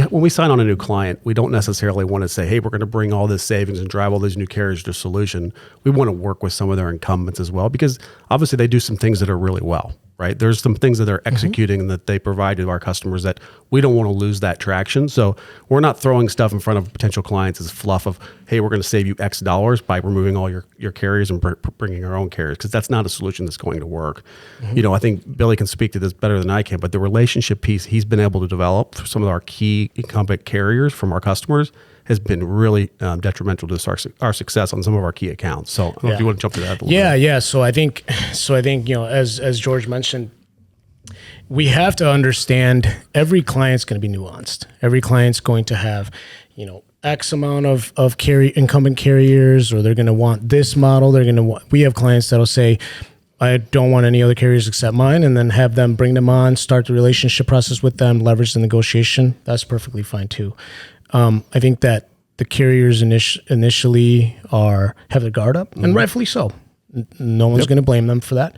C: we sign on a new client, we don't necessarily want to say, hey, we're going to bring all this savings and drive all these new carriers to solution. We want to work with some of their incumbents as well, because obviously they do some things that are really well, right? There's some things that they're executing and that they provide to our customers that we don't want to lose that traction. So we're not throwing stuff in front of potential clients as fluff of, hey, we're going to save you X dollars by removing all your carriers and bringing our own carriers, because that's not a solution that's going to work. I think Billy can speak to this better than I can, but the relationship piece he's been able to develop for some of our key incumbent carriers from our customers has been really detrimental to our success on some of our key accounts. So I don't know if you want to jump to that a little bit.
B: Yeah. So I think, as George mentioned, we have to understand every client's going to be nuanced. Every client's going to have, X amount of incumbent carriers, or they're going to want this model. We have clients that'll say, I don't want any other carriers except mine, and then have them bring them on, start the relationship process with them, leverage the negotiation. That's perfectly fine too. I think that the carriers initially have their guard up, and rightfully so. No one's going to blame them for that.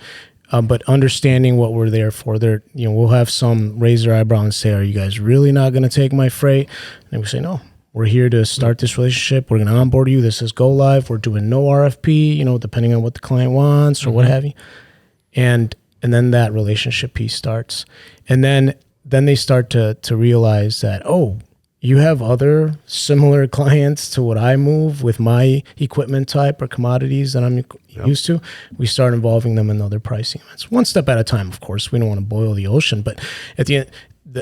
B: But understanding what we're there for, we'll have some raise their eyebrow and say, "Are you guys really not going to take my freight?" And we say, "No, we're here to start this relationship. We're going to onboard you. This is go live. We're doing no RFP, depending on what the client wants or what have you." And then that relationship piece starts, and then they start to realize that, oh, you have other similar clients to what I move with my equipment type or commodities that I'm used to. We start involving them in other pricing events, one step at a time. Of course, we don't want to boil the ocean, but at the end,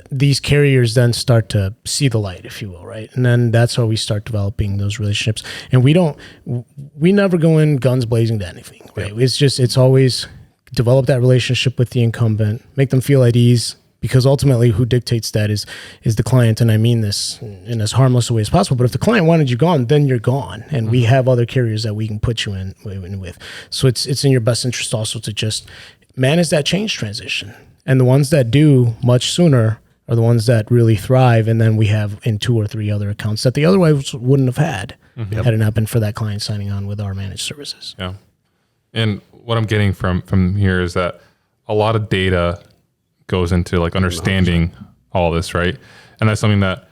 B: these carriers then start to see the light, if you will, right? And then that's how we start developing those relationships. And we never go in guns blazing to anything, right? It's always develop that relationship with the incumbent, make them feel at ease. Because ultimately, who dictates that is the client, and I mean this in as harmless a way as possible. But if the client wanted you gone, then you're gone, and we have other carriers that we can put you in with. So it's in your best interest also to just manage that change transition. And the ones that do much sooner are the ones that really thrive. And then we have in 2 or 3 other accounts that the otherwise wouldn't have had had it not been for that client signing on with our managed services.
A: Yeah, and what I'm getting from here is that a lot of data goes into like understanding all this, right? And that's something that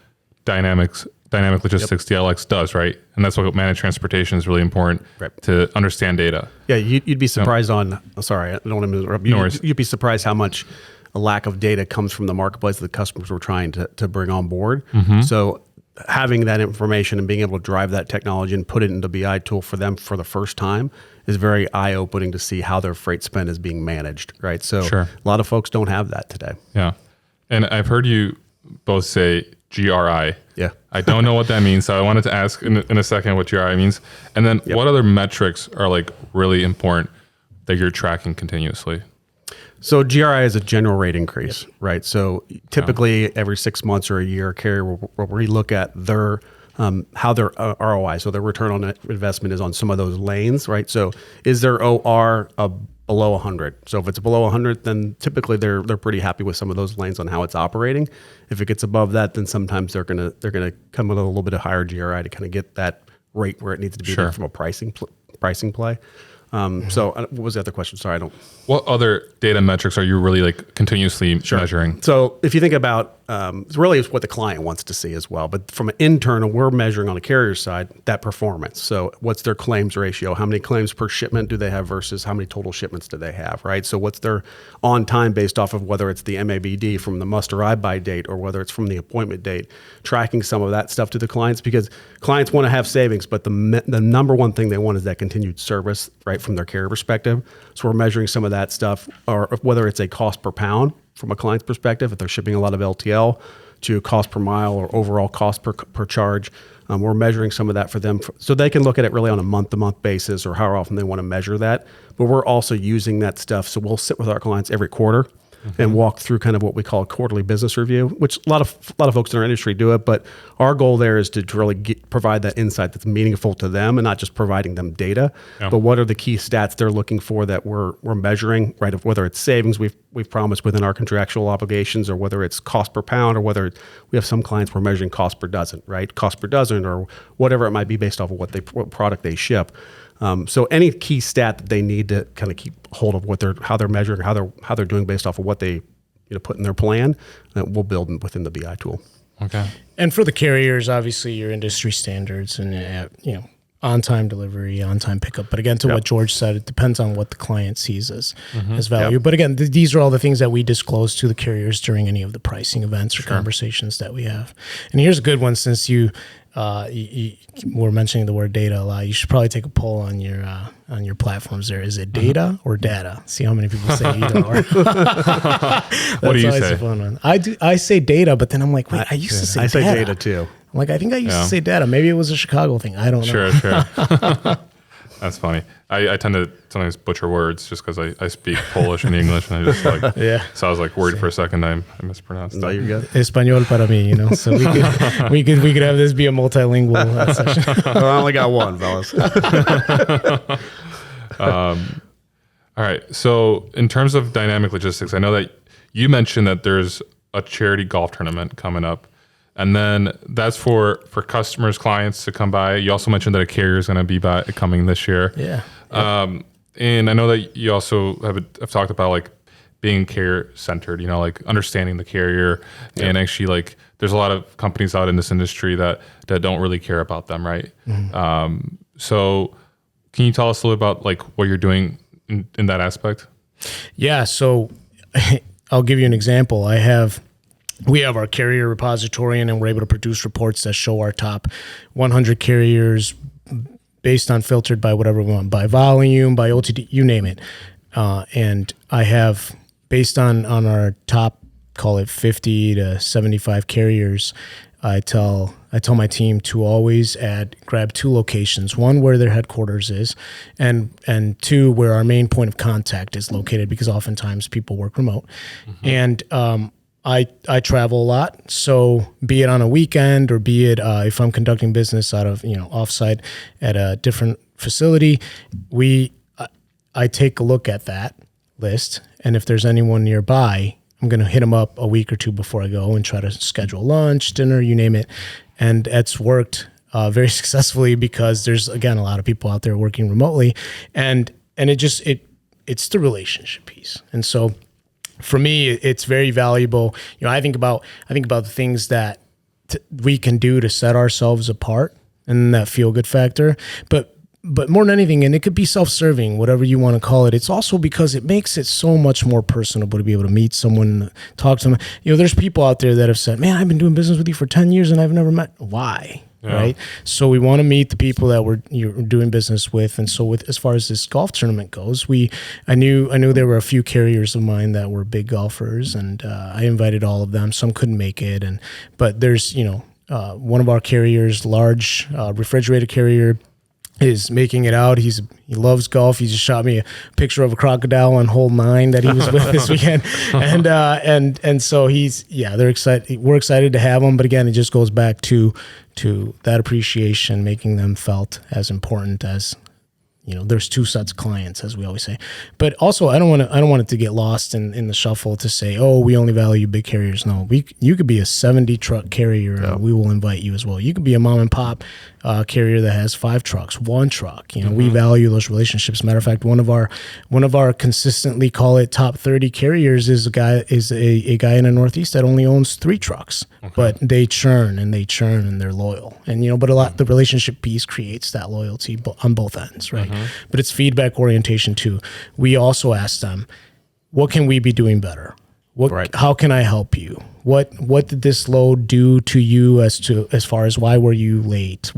A: Dynamic Logistix DLX does, right? And that's what managed transportation is really important to understand data.
C: Yeah, you'd be surprised sorry, I don't want to interrupt you. You'd be surprised how much a lack of data comes from the marketplace that the customers were trying to bring on board. So having that information and being able to drive that technology and put it into BI tool for them for the first time is very eye-opening to see how their freight spend is being managed, right? So a lot of folks don't have that today.
A: Yeah. And I've heard you both say GRI.
C: Yeah.
A: I don't know what that means, so I wanted to ask in a second what GRI means. And then what other metrics are like really important that you're tracking continuously?
C: So GRI is a general rate increase, right? So typically every 6 months or a year, a carrier will relook at their how their ROI, so their return on investment is on some of those lanes, right? So is their OR below 100? So if it's below 100, then typically they're pretty happy with some of those lanes on how it's operating. If it gets above that, then sometimes they're gonna come with a little bit of higher GRI to kind of get that rate where it needs to be there from a pricing play. So what was the other question? Sorry,
A: What other data metrics are you really like continuously measuring?
C: So if you think about, really it's what the client wants to see as well. But from an internal, we're measuring on the carrier side that performance. So what's their claims ratio? How many claims per shipment do they have versus how many total shipments do they have, right? So what's their on time based off of whether it's the MABD from the must arrive by date or whether it's from the appointment date, tracking some of that stuff to the clients, because clients want to have savings, but the number one thing they want is that continued service, right, from their carrier perspective. So we're measuring some of that stuff, or whether it's a cost per pound from a client's perspective, if they're shipping a lot of LTL, to cost per mile or overall cost per charge. We're measuring some of that for them so they can look at it really on a month-to-month basis or how often they want to measure that. But we're also using that stuff. So we'll sit with our clients every quarter and walk through kind of what we call a quarterly business review, which a lot of folks in our industry do it. But our goal there is to really provide that insight that's meaningful to them and not just providing them data, but what are the key stats they're looking for that we're measuring, right? Whether it's savings we've promised within our contractual obligations, or whether it's cost per pound, or whether we have some clients we're measuring cost per dozen, right? Cost per dozen, or whatever it might be based off of what product they ship. So any key stat that they need to kind of keep hold of how they're measuring, how they're doing based off of what they put in their plan, we'll build within the BI tool.
A: Okay.
B: And for the carriers, obviously your industry standards and on-time delivery, on-time pickup. But again, to what George said, it depends on what the client sees as value. But again, these are all the things that we disclose to the carriers during any of the pricing events or conversations that we have. And here's a good one, since you were mentioning the word data a lot. You should probably take a poll on your platforms there. Is it data or data? See how many people say either or.
A: What do you say?
B: A fun one. I say data, but then I'm like, wait, I used to say data.
C: I say data too.
B: I'm like, I think I used to say data. Maybe it was a Chicago thing. I don't know.
A: Sure. That's funny. I tend to sometimes butcher words just because I speak Polish and English, and I just like, so I was like worried for a second I mispronounced
C: No,
A: that.
C: you're good.
B: Español para mí, you know. So we could have this be a multilingual session.
C: Well, I only got one, fellas.
A: All right. So in terms of Dynamic Logistix, I know that you mentioned that there's a charity golf tournament coming up. And then that's for customers, clients to come by. You also mentioned that a carrier is going to be coming this year.
B: Yeah.
A: And I know that you also have talked about like being carrier centered, you know, like understanding the carrier and actually like there's a lot of companies out in this industry that don't really care about them. Right. So can you tell us a little about like what you're doing in that aspect?
B: Yeah. So I'll give you an example. We have our carrier repository, and then we're able to produce reports that show our top 100 carriers based on filtered by whatever we want, by volume, by OTD, you name it. And I have, based on our top, call it 50 to 75 carriers, I tell my team to always grab 2 locations, one where their headquarters is, and 2 where our main point of contact is located, because oftentimes people work remote. And I travel a lot, so be it on a weekend or be it if I'm conducting business out of offsite at a different facility, I take a look at that list, and if there's anyone nearby, I'm going to hit them up a week or 2 before I go and try to schedule lunch, dinner, you name it, and it's worked very successfully because there's again a lot of people out there working remotely, and it's the relationship piece, and so. For me, it's very valuable. I think about the things that we can do to set ourselves apart and that feel good factor. But more than anything, and it could be self-serving, whatever you want to call it. It's also because it makes it so much more personable to be able to meet someone, talk to them. There's people out there that have said, "Man, I've been doing business with you for 10 years and I've never met." Why? Yeah. Right. So we want to meet the people that you're doing business with. And so as far as this golf tournament goes, I knew there were a few carriers of mine that were big golfers, and I invited all of them. Some couldn't make it. But there's, one of our carriers, large refrigerated carrier, is making it out. He loves golf. He just shot me a picture of a crocodile on hole 9 that he was with this weekend. And so they're excited. We're excited to have him. But again, it just goes back to that appreciation, making them felt as important as, there's 2 sets of clients, as we always say. But also, I don't want it to get lost in the shuffle to say, oh, we only value big carriers. No, you could be a 70 truck carrier, and we will invite you as well. You could be a mom and pop carrier that has 5 trucks, 1 truck. We value those relationships. Matter of fact, one of our consistently, call it top 30 carriers, is a guy in the Northeast that only owns 3 trucks, but they churn and they're loyal. And but the relationship piece creates that loyalty on both ends, right? But it's feedback orientation too. We also ask them, what can we be doing better? How can I help you? What did this load do to you as far as why were you late?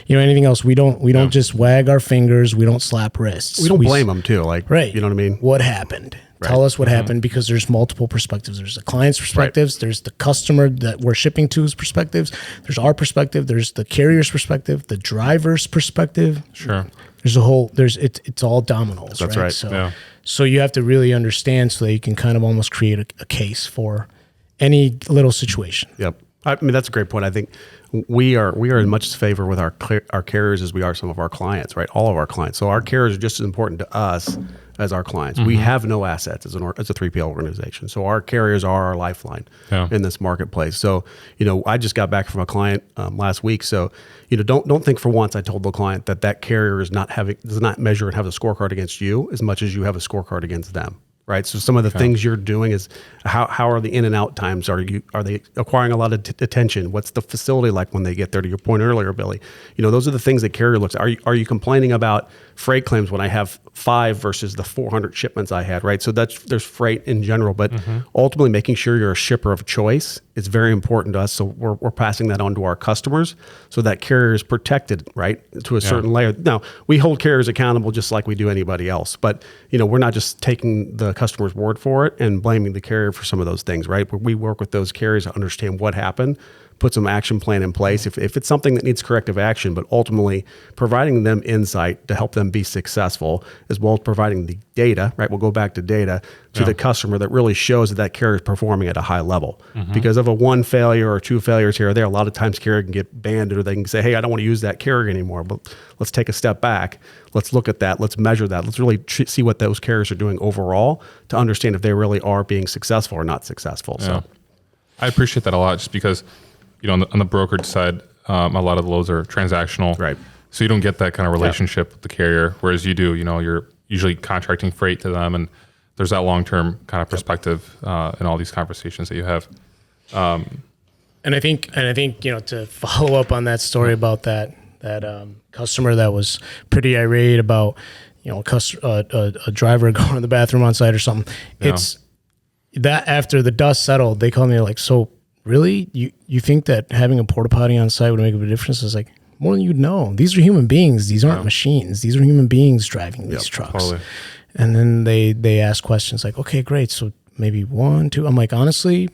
B: Anything else? We don't just wag our fingers. We don't slap wrists.
C: We don't blame them too. Right. You know what I mean?
B: What happened? Right. Tell us what happened, because there's multiple perspectives. There's the client's perspectives. Right. There's the customer that we're shipping to's perspectives. There's our perspective. There's the carrier's perspective, the driver's perspective.
A: Sure.
B: There's it's all dominoes.
C: That's right.
B: So you have to really understand so that you can kind of almost create a case for any little situation.
C: Yep. I mean, that's a great point. I think we are in much favor with our carriers as we are some of our clients, right? All of our clients. So our carriers are just as important to us as our clients. We have no assets as a 3PL organization. So our carriers are our lifeline in this marketplace. So, I just got back from a client last week. So, don't think for once I told the client that carrier does not measure and have a scorecard against you as much as you have a scorecard against them. Right. So some of the things you're doing is how are the in and out times? Are they acquiring a lot of attention? What's the facility like when they get there? To your point earlier, Billy, those are the things that carrier looks at. Are you complaining about freight claims when I have 5 versus the 400 shipments I had? Right. So there's freight in general, but ultimately making sure you're a shipper of choice is very important to us. So we're passing that on to our customers so that carrier is protected, right, to a certain layer. Now, we hold carriers accountable just like we do anybody else, but we're not just taking the customer's word for it and blaming the carrier for some of those things, right? We work with those carriers to understand what happened, put some action plan in place if it's something that needs corrective action, but ultimately providing them insight to help them be successful, as well as providing the data, right? We'll go back to data to the customer that really shows that that carrier is performing at a high level. Because of a one failure or two failures here or there, a lot of times carrier can get banned, or they can say, hey, I don't want to use that carrier anymore. But let's take a step back. Let's look at that. Let's measure that. Let's really see what those carriers are doing overall to understand if they really are being successful or not successful.
A: Yeah.
C: So
A: I appreciate that a lot, just because, on the brokerage side, a lot of the loads are transactional.
C: Right.
A: So you don't get that kind of relationship with the carrier, whereas you do. You're usually contracting freight to them, and there's that long-term kind of perspective in all these conversations that you have.
B: And I think to follow up on that story about that customer that was pretty irate about a driver going to the bathroom on site or something. It's that after the dust settled, they called me like, so really you think that having a porta potty on site would make a big difference? It's like, more than you'd know. These are human beings. These aren't machines. These are human beings driving these trucks.
A: Totally.
B: And then they ask questions like, okay, great. So maybe 1, 2. I'm like, honestly,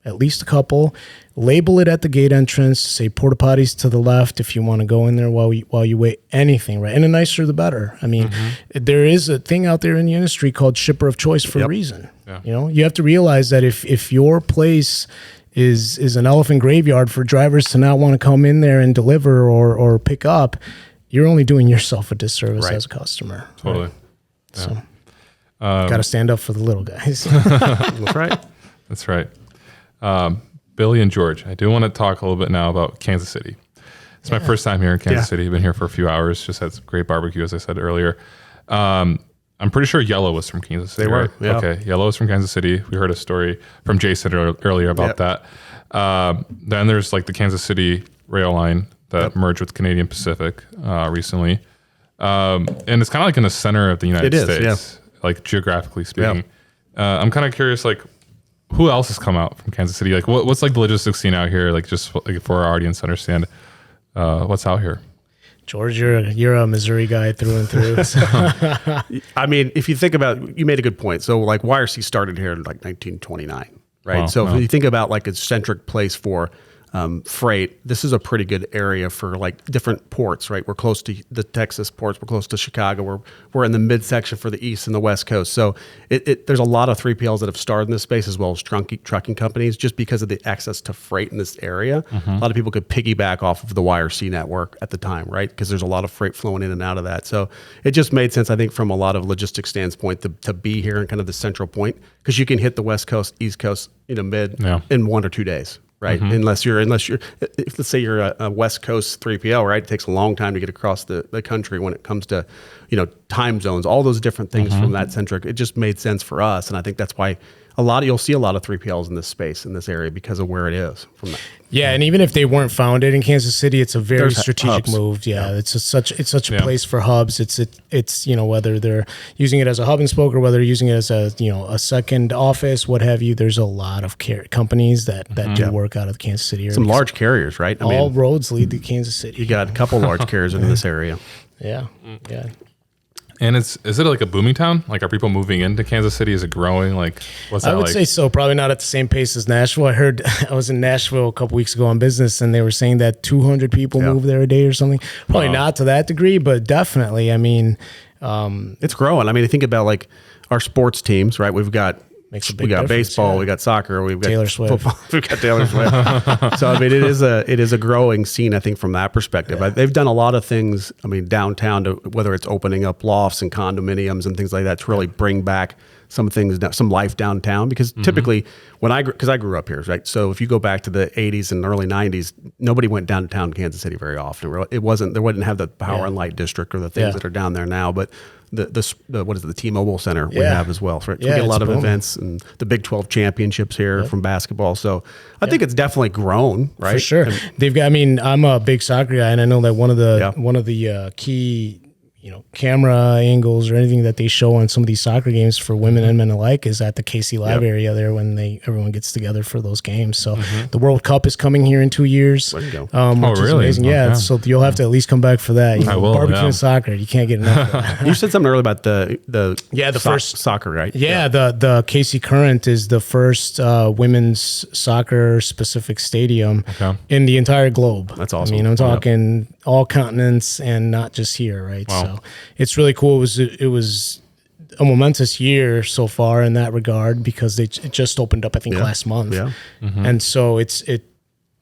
B: at least a couple. Label it at the gate entrance. Say porta potties to the left if you want to go in there while you wait. Anything, right? And the nicer the better. I mean, there is a thing out there in the industry called shipper of choice for a reason. Yeah. You have to realize that if your place is an elephant graveyard for drivers to not want to come in there and deliver or pick up, you're only doing yourself a disservice as a customer.
A: Totally.
B: Right? So got to stand up for the little guys.
C: that's right.
A: That's right. Billie and George. I do want to talk a little bit now about Kansas City. It's my first time here in Kansas City. I've been here for a few hours. Just had some great barbecue, as I said earlier. I'm pretty sure Yellow was from Kansas City.
C: They were.
A: Right?
C: Yeah.
A: Okay. Yellow was from Kansas City. We heard a story from Jason earlier about that. Then there's like the Kansas City rail line that merged with Canadian Pacific recently. And it's kind of like in the center of the United States, like geographically speaking. I'm kind of curious, like, who else has come out from Kansas City? Like, what's like the logistics scene out here? Like, just like for our audience to understand what's out here.
B: George, you're a Missouri guy through and through. So.
C: I mean, if you think about, you made a good point. So like YRC started here in like 1929, right?
A: Wow,
C: so if you think about like a centric place for freight, this is a pretty good area for like different ports, right? We're close to the Texas ports. We're close to Chicago. We're in the midsection for the East and the West Coast. So there's a lot of 3PLs that have started in this space, as well as trucking companies, just because of the access to freight in this area. A lot of people could piggyback off of the YRC network at the time, right? Because there's a lot of freight flowing in and out of that. So it just made sense, I think, from a lot of logistics standpoint to be here in kind of the central point, because you can hit the West Coast, East Coast, in 1 or 2 days. Right. Unless you're, if let's say you're a West Coast 3PL, right? It takes a long time to get across the country when it comes to, time zones, all those different things from that centric. It just made sense for us. And I think that's why you'll see a lot of 3PLs in this space, in this area, because of where it is from that.
B: Yeah. And even if they weren't founded in Kansas City, it's a very strategic
C: hubs.
B: move. Yeah. It's such a place for hubs. It's whether they're using it as a hub and spoke or whether they're using it as a second office, what have you. There's a lot of companies that do work out of the Kansas City area.
C: Some large carriers, right?
B: All roads lead to Kansas City.
C: You got a couple large carriers in this area.
B: Yeah. Yeah.
A: And is it like a booming town? Like, are people moving into Kansas City? Is it growing? Like, what's that
B: I would
A: like?
B: say so. Probably not at the same pace as Nashville. I was in Nashville a couple weeks ago on business, and they were saying that 200 people move there a day or something. Probably not to that degree, but definitely. I mean,
C: it's growing. I mean, think about like our sports teams, right? We got baseball, we got soccer, we've got
B: Taylor Swift.
C: football, we've got Taylor Swift. So I mean, it is a growing scene, I think, from that perspective. They've done a lot of things. I mean, downtown, whether it's opening up lofts and condominiums and things like that, to really bring back some things, some life downtown. Because typically, because I grew up here, right? So if you go back to the 80s and early 90s, nobody went downtown Kansas City very often. There wouldn't have the power and light district or the things that are down there now, but the T-Mobile Center we have as well. Right? So we get a lot of events and the Big 12 championships here from basketball. So I think it's definitely grown, right?
B: For sure. They've got. I mean, I'm a big soccer guy, and I know that one of the key camera angles or anything that they show on some of these soccer games for women and men alike is at the KC Live area there when everyone gets together for those games. So the World Cup is coming here in 2 years.
C: There you go.
B: Which is amazing. Yeah, so you'll have to at least come back for that.
A: I will,
B: barbecue and soccer, you can't get enough of that.
C: You said something earlier about the
B: first
C: soccer, right?
B: The KC Current is the first women's soccer specific stadium in the entire globe.
C: That's awesome.
B: I mean, I'm talking all continents and not just here, right?
A: Wow.
B: So it's really cool. It was a momentous year so far in that regard because it just opened up, I think, last month. Yeah. And so it's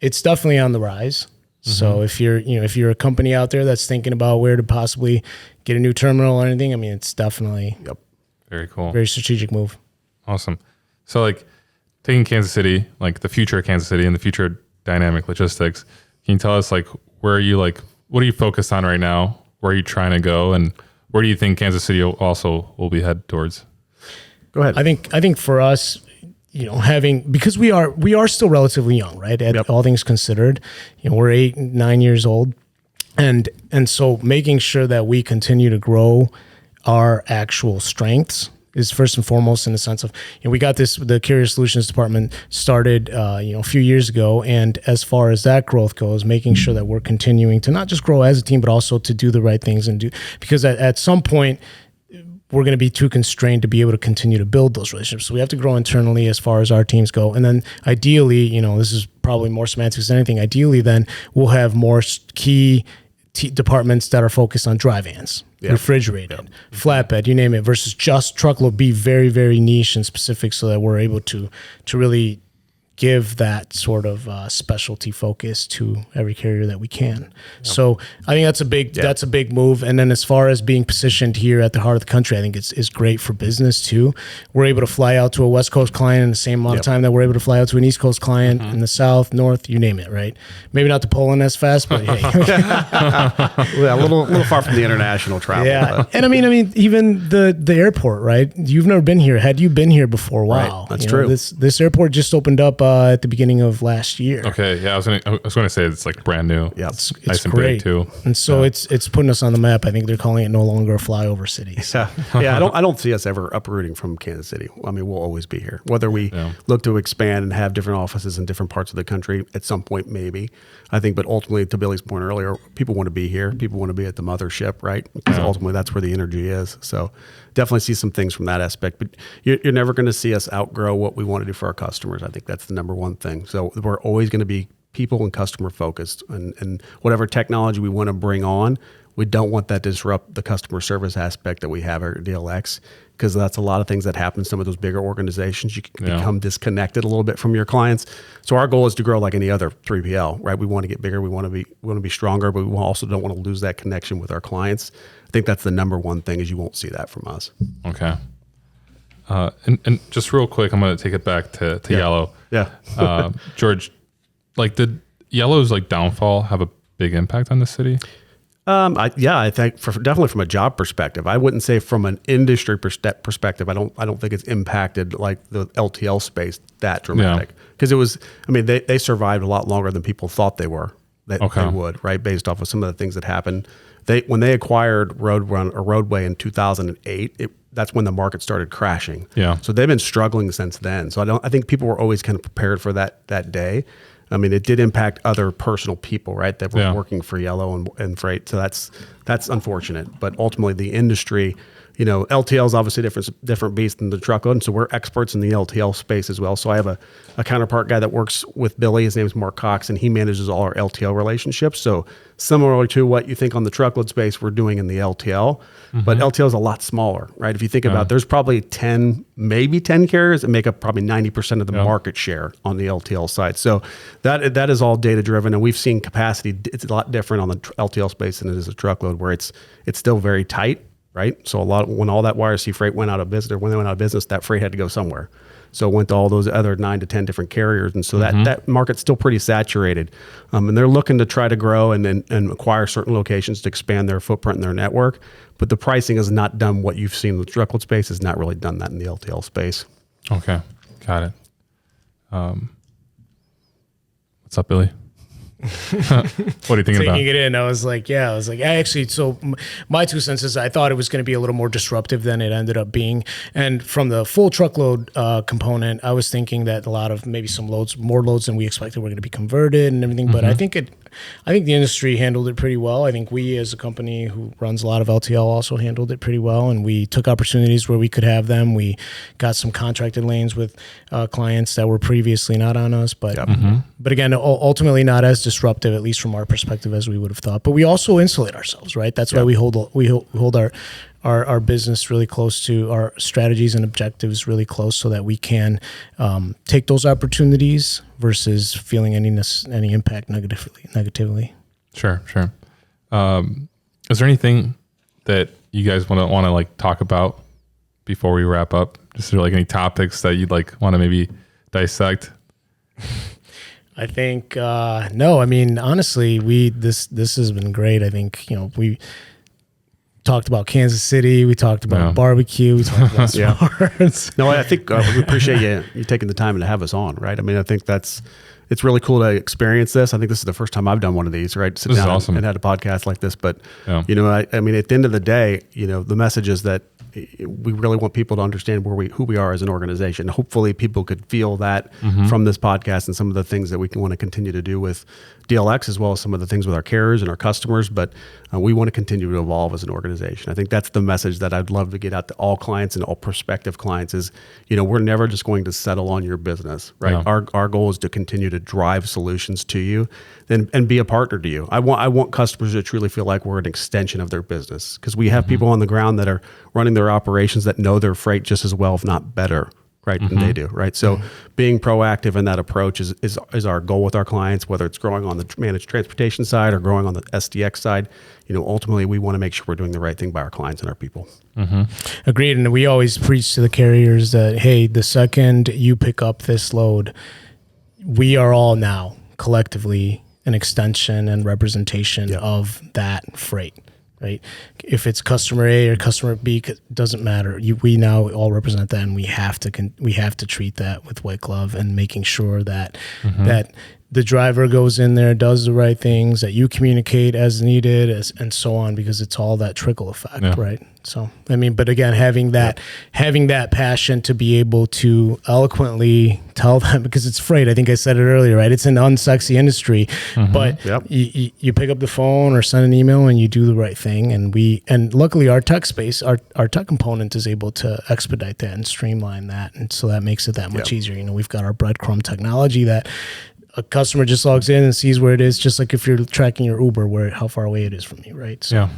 B: definitely on the rise. So if you're a company out there that's thinking about where to possibly get a new terminal or anything, I mean, it's definitely
A: very cool,
B: very strategic move.
A: Awesome. So like taking Kansas City, like the future of Kansas City and the future of Dynamic Logistix, can you tell us like where are you like what are you focused on right now? Where are you trying to go, and where do you think Kansas City also will be head towards?
C: Go ahead.
B: I think for us, because we are still relatively young, right? All things considered, we're 8, 9 years old, and so making sure that we continue to grow our actual strengths is first and foremost in the sense of, we got the Carrier Solutions department started, a few years ago. And as far as that growth goes, making sure that we're continuing to not just grow as a team, but also to do the right things because at some point we're going to be too constrained to be able to continue to build those relationships. So we have to grow internally as far as our teams go. And then ideally, this is probably more semantics than anything. Ideally, then we'll have more key departments that are focused on dry vans, refrigerated, flatbed, you name it, versus just truckload, be very, very niche and specific so that we're able to really give that sort of specialty focus to every carrier that we can. So I think that's a big move. And then as far as being positioned here at the heart of the country, I think it's great for business too. We're able to fly out to a West Coast client in the same amount of time that we're able to fly out to an East Coast client in the South, North, you name it, right? Maybe not to Poland as fast, but hey.
C: A little far from the international travel.
B: Yeah.
C: But.
B: And I mean, even the airport, right? You've never been here. Had you been here before? Wow.
C: Right. That's true.
B: This airport just opened up at the beginning of last year.
A: Okay, yeah, I was going to say it's like brand new.
C: Yeah,
B: it's
A: nice and
B: great
A: big too.
B: And so it's putting us on the map. I think they're calling it no longer a flyover city. So.
C: I don't see us ever uprooting from Kansas City. I mean, we'll always be here. Whether we look to expand and have different offices in different parts of the country at some point, maybe. I think, but ultimately, to Billy's point earlier, people want to be here. People want to be at the mothership, right? Because ultimately, that's where the energy is. So definitely see some things from that aspect. But you're never going to see us outgrow what we want to do for our customers. I think that's the number one thing. So we're always going to be people and customer focused, and whatever technology we want to bring on, we don't want that to disrupt the customer service aspect that we have at DLX, because that's a lot of things that happen in some of those bigger organizations. You can become disconnected a little bit from your clients. So our goal is to grow like any other 3PL, right? We want to get bigger. We want to be stronger, but we also don't want to lose that connection with our clients. I think that's the number one thing, is you won't see that from us.
A: Okay. And just real quick, I'm going to take it back to Yellow.
C: Yeah.
A: George, like, did Yellow's like downfall have a big impact on the city?
C: I think definitely from a job perspective. I wouldn't say from an industry perspective. I don't think it's impacted like the LTL space that dramatic, because it was. I mean, they survived a lot longer than people thought they would, right? Based off of some of the things that happened. When they acquired Roadway in 2008, that's when the market started crashing. Yeah. So they've been struggling since then. So I think people were always kind of prepared for that day. I mean, it did impact other personal people, right, that were working for Yellow and Freight. So that's unfortunate. But ultimately, the industry, LTL is obviously different beast than the truckload. And so we're experts in the LTL space as well. So I have a counterpart guy that works with Billy. His name's Mark Cox, and he manages all our LTL relationships. So similarly to what you think on the truckload space, we're doing in the LTL. But LTL is a lot smaller, right? If you think about, there's probably 10 carriers that make up probably 90% of the market share on the LTL side. So that is all data driven, and we've seen capacity. It's a lot different on the LTL space than it is a truckload, where it's still very tight, right? So when all that YRC freight went out of business, that freight had to go somewhere. So it went to all those other 9 to 10 different carriers. And so that market's still pretty saturated. And they're looking to try to grow and acquire certain locations to expand their footprint in their network. But the pricing has not done what you've seen in the truckload space, has not really done that in the LTL space.
A: Okay. Got it. What's up, Billy? What are you thinking about?
B: Taking it in, I was like, my 2 cents is I thought it was going to be a little more disruptive than it ended up being. And from the full truckload component, I was thinking that a lot of maybe more loads than we expected were going to be converted and everything. But I think the industry handled it pretty well. I think we, as a company who runs a lot of LTL, also handled it pretty well. And we took opportunities where we could have them. We got some contracted lanes with clients that were previously not on us. But again, ultimately not as disruptive, at least from our perspective, as we would have thought. But we also insulate ourselves, right? That's why we hold our business really close to our strategies and objectives really close, so that we can take those opportunities versus feeling any impact negatively.
A: Sure. Is there anything that you guys want to like talk about before we wrap up? Just like any topics that you'd like want to maybe dissect?
B: I think no. I mean, honestly, this has been great. I think we talked about Kansas City. We talked about barbecue. We talked about sports.
C: No, I think we appreciate you taking the time to have us on. Right. I mean, I think it's really cool to experience this. I think this is the first time I've done one of these. Right. Sit down awesome. and had a podcast like this. But I mean, at the end of the day, the message is that we really want people to understand who we are as an organization. Hopefully people could feel that from this podcast and some of the things that we want to continue to do with DLX, as well as some of the things with our carriers and our customers. But we want to continue to evolve as an organization. I think that's the message that I'd love to get out to all clients and all prospective clients is, we're never just going to settle on your business, right? Yeah. Our goal is to continue to drive solutions to you and be a partner to you. I want customers to truly feel like we're an extension of their business, because we have people on the ground that are running their operations that know their freight just as well, if not better, right, than they do, right? So being proactive in that approach is our goal with our clients, whether it's growing on the managed transportation side or growing on the SDX side. Ultimately, we want to make sure we're doing the right thing by our clients and our people.
B: Agreed. And we always preach to the carriers that, hey, the second you pick up this load, we are all now collectively an extension and representation of that freight. Right? If it's customer A or customer B, it doesn't matter. We now all represent that, and we have to treat that with white glove and making sure that that the driver goes in there, does the right things, that you communicate as needed, and so on, because it's all that trickle effect, right? So, I mean, but again, having that passion to be able to eloquently tell them, because it's freight. I think I said it earlier, right? It's an unsexy industry, but you pick up the phone or send an email and you do the right thing. And luckily our tech space, our tech component is able to expedite that and streamline that. And so that makes it that much easier. We've got our breadcrumb technology that a customer just logs in and sees where it is, just like if you're tracking your Uber, how far away it is from you, right? So,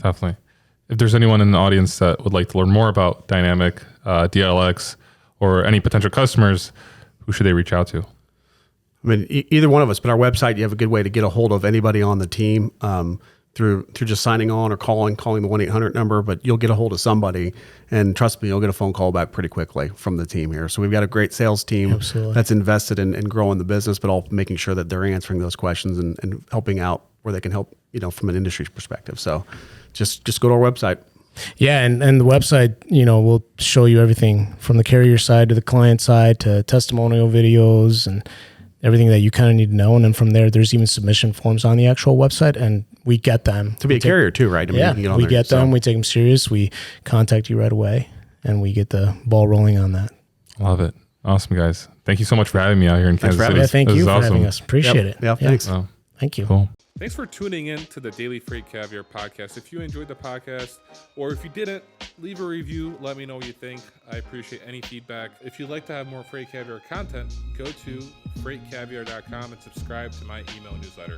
A: definitely. If there's anyone in the audience that would like to learn more about Dynamic, DLX, or any potential customers, who should they reach out to?
C: I mean, either one of us, but our website, you have a good way to get a hold of anybody on the team through just signing on or calling the 1-800 number, but you'll get a hold of somebody, and trust me, you'll get a phone call back pretty quickly from the team here. So we've got a great sales team that's invested in growing the business, but all making sure that they're answering those questions and helping out where they can help, from an industry perspective. So just go to our website.
B: Yeah, and the website, will show you everything from the carrier side to the client side to testimonial videos and everything that you kind of need to know. And then from there's even submission forms on the actual website, and we get them.
C: To be a carrier too, right? I mean, you can get on
B: we
C: there,
B: get them, we take them serious, we contact you right away, and we get the ball rolling on that.
A: Love it. Awesome, guys. Thank you so much for having me out here in Kansas City.
B: Yeah, thank you for having us. Appreciate it.
C: Yeah, thanks.
B: Thank you.
A: Cool.
E: Thanks for tuning in to the Daily Freight Caviar podcast. If you enjoyed the podcast, or if you didn't, leave a review. Let me know what you think. I appreciate any feedback. If you'd like to have more Freight Caviar content, go to freightcaviar.com and subscribe to my email newsletter.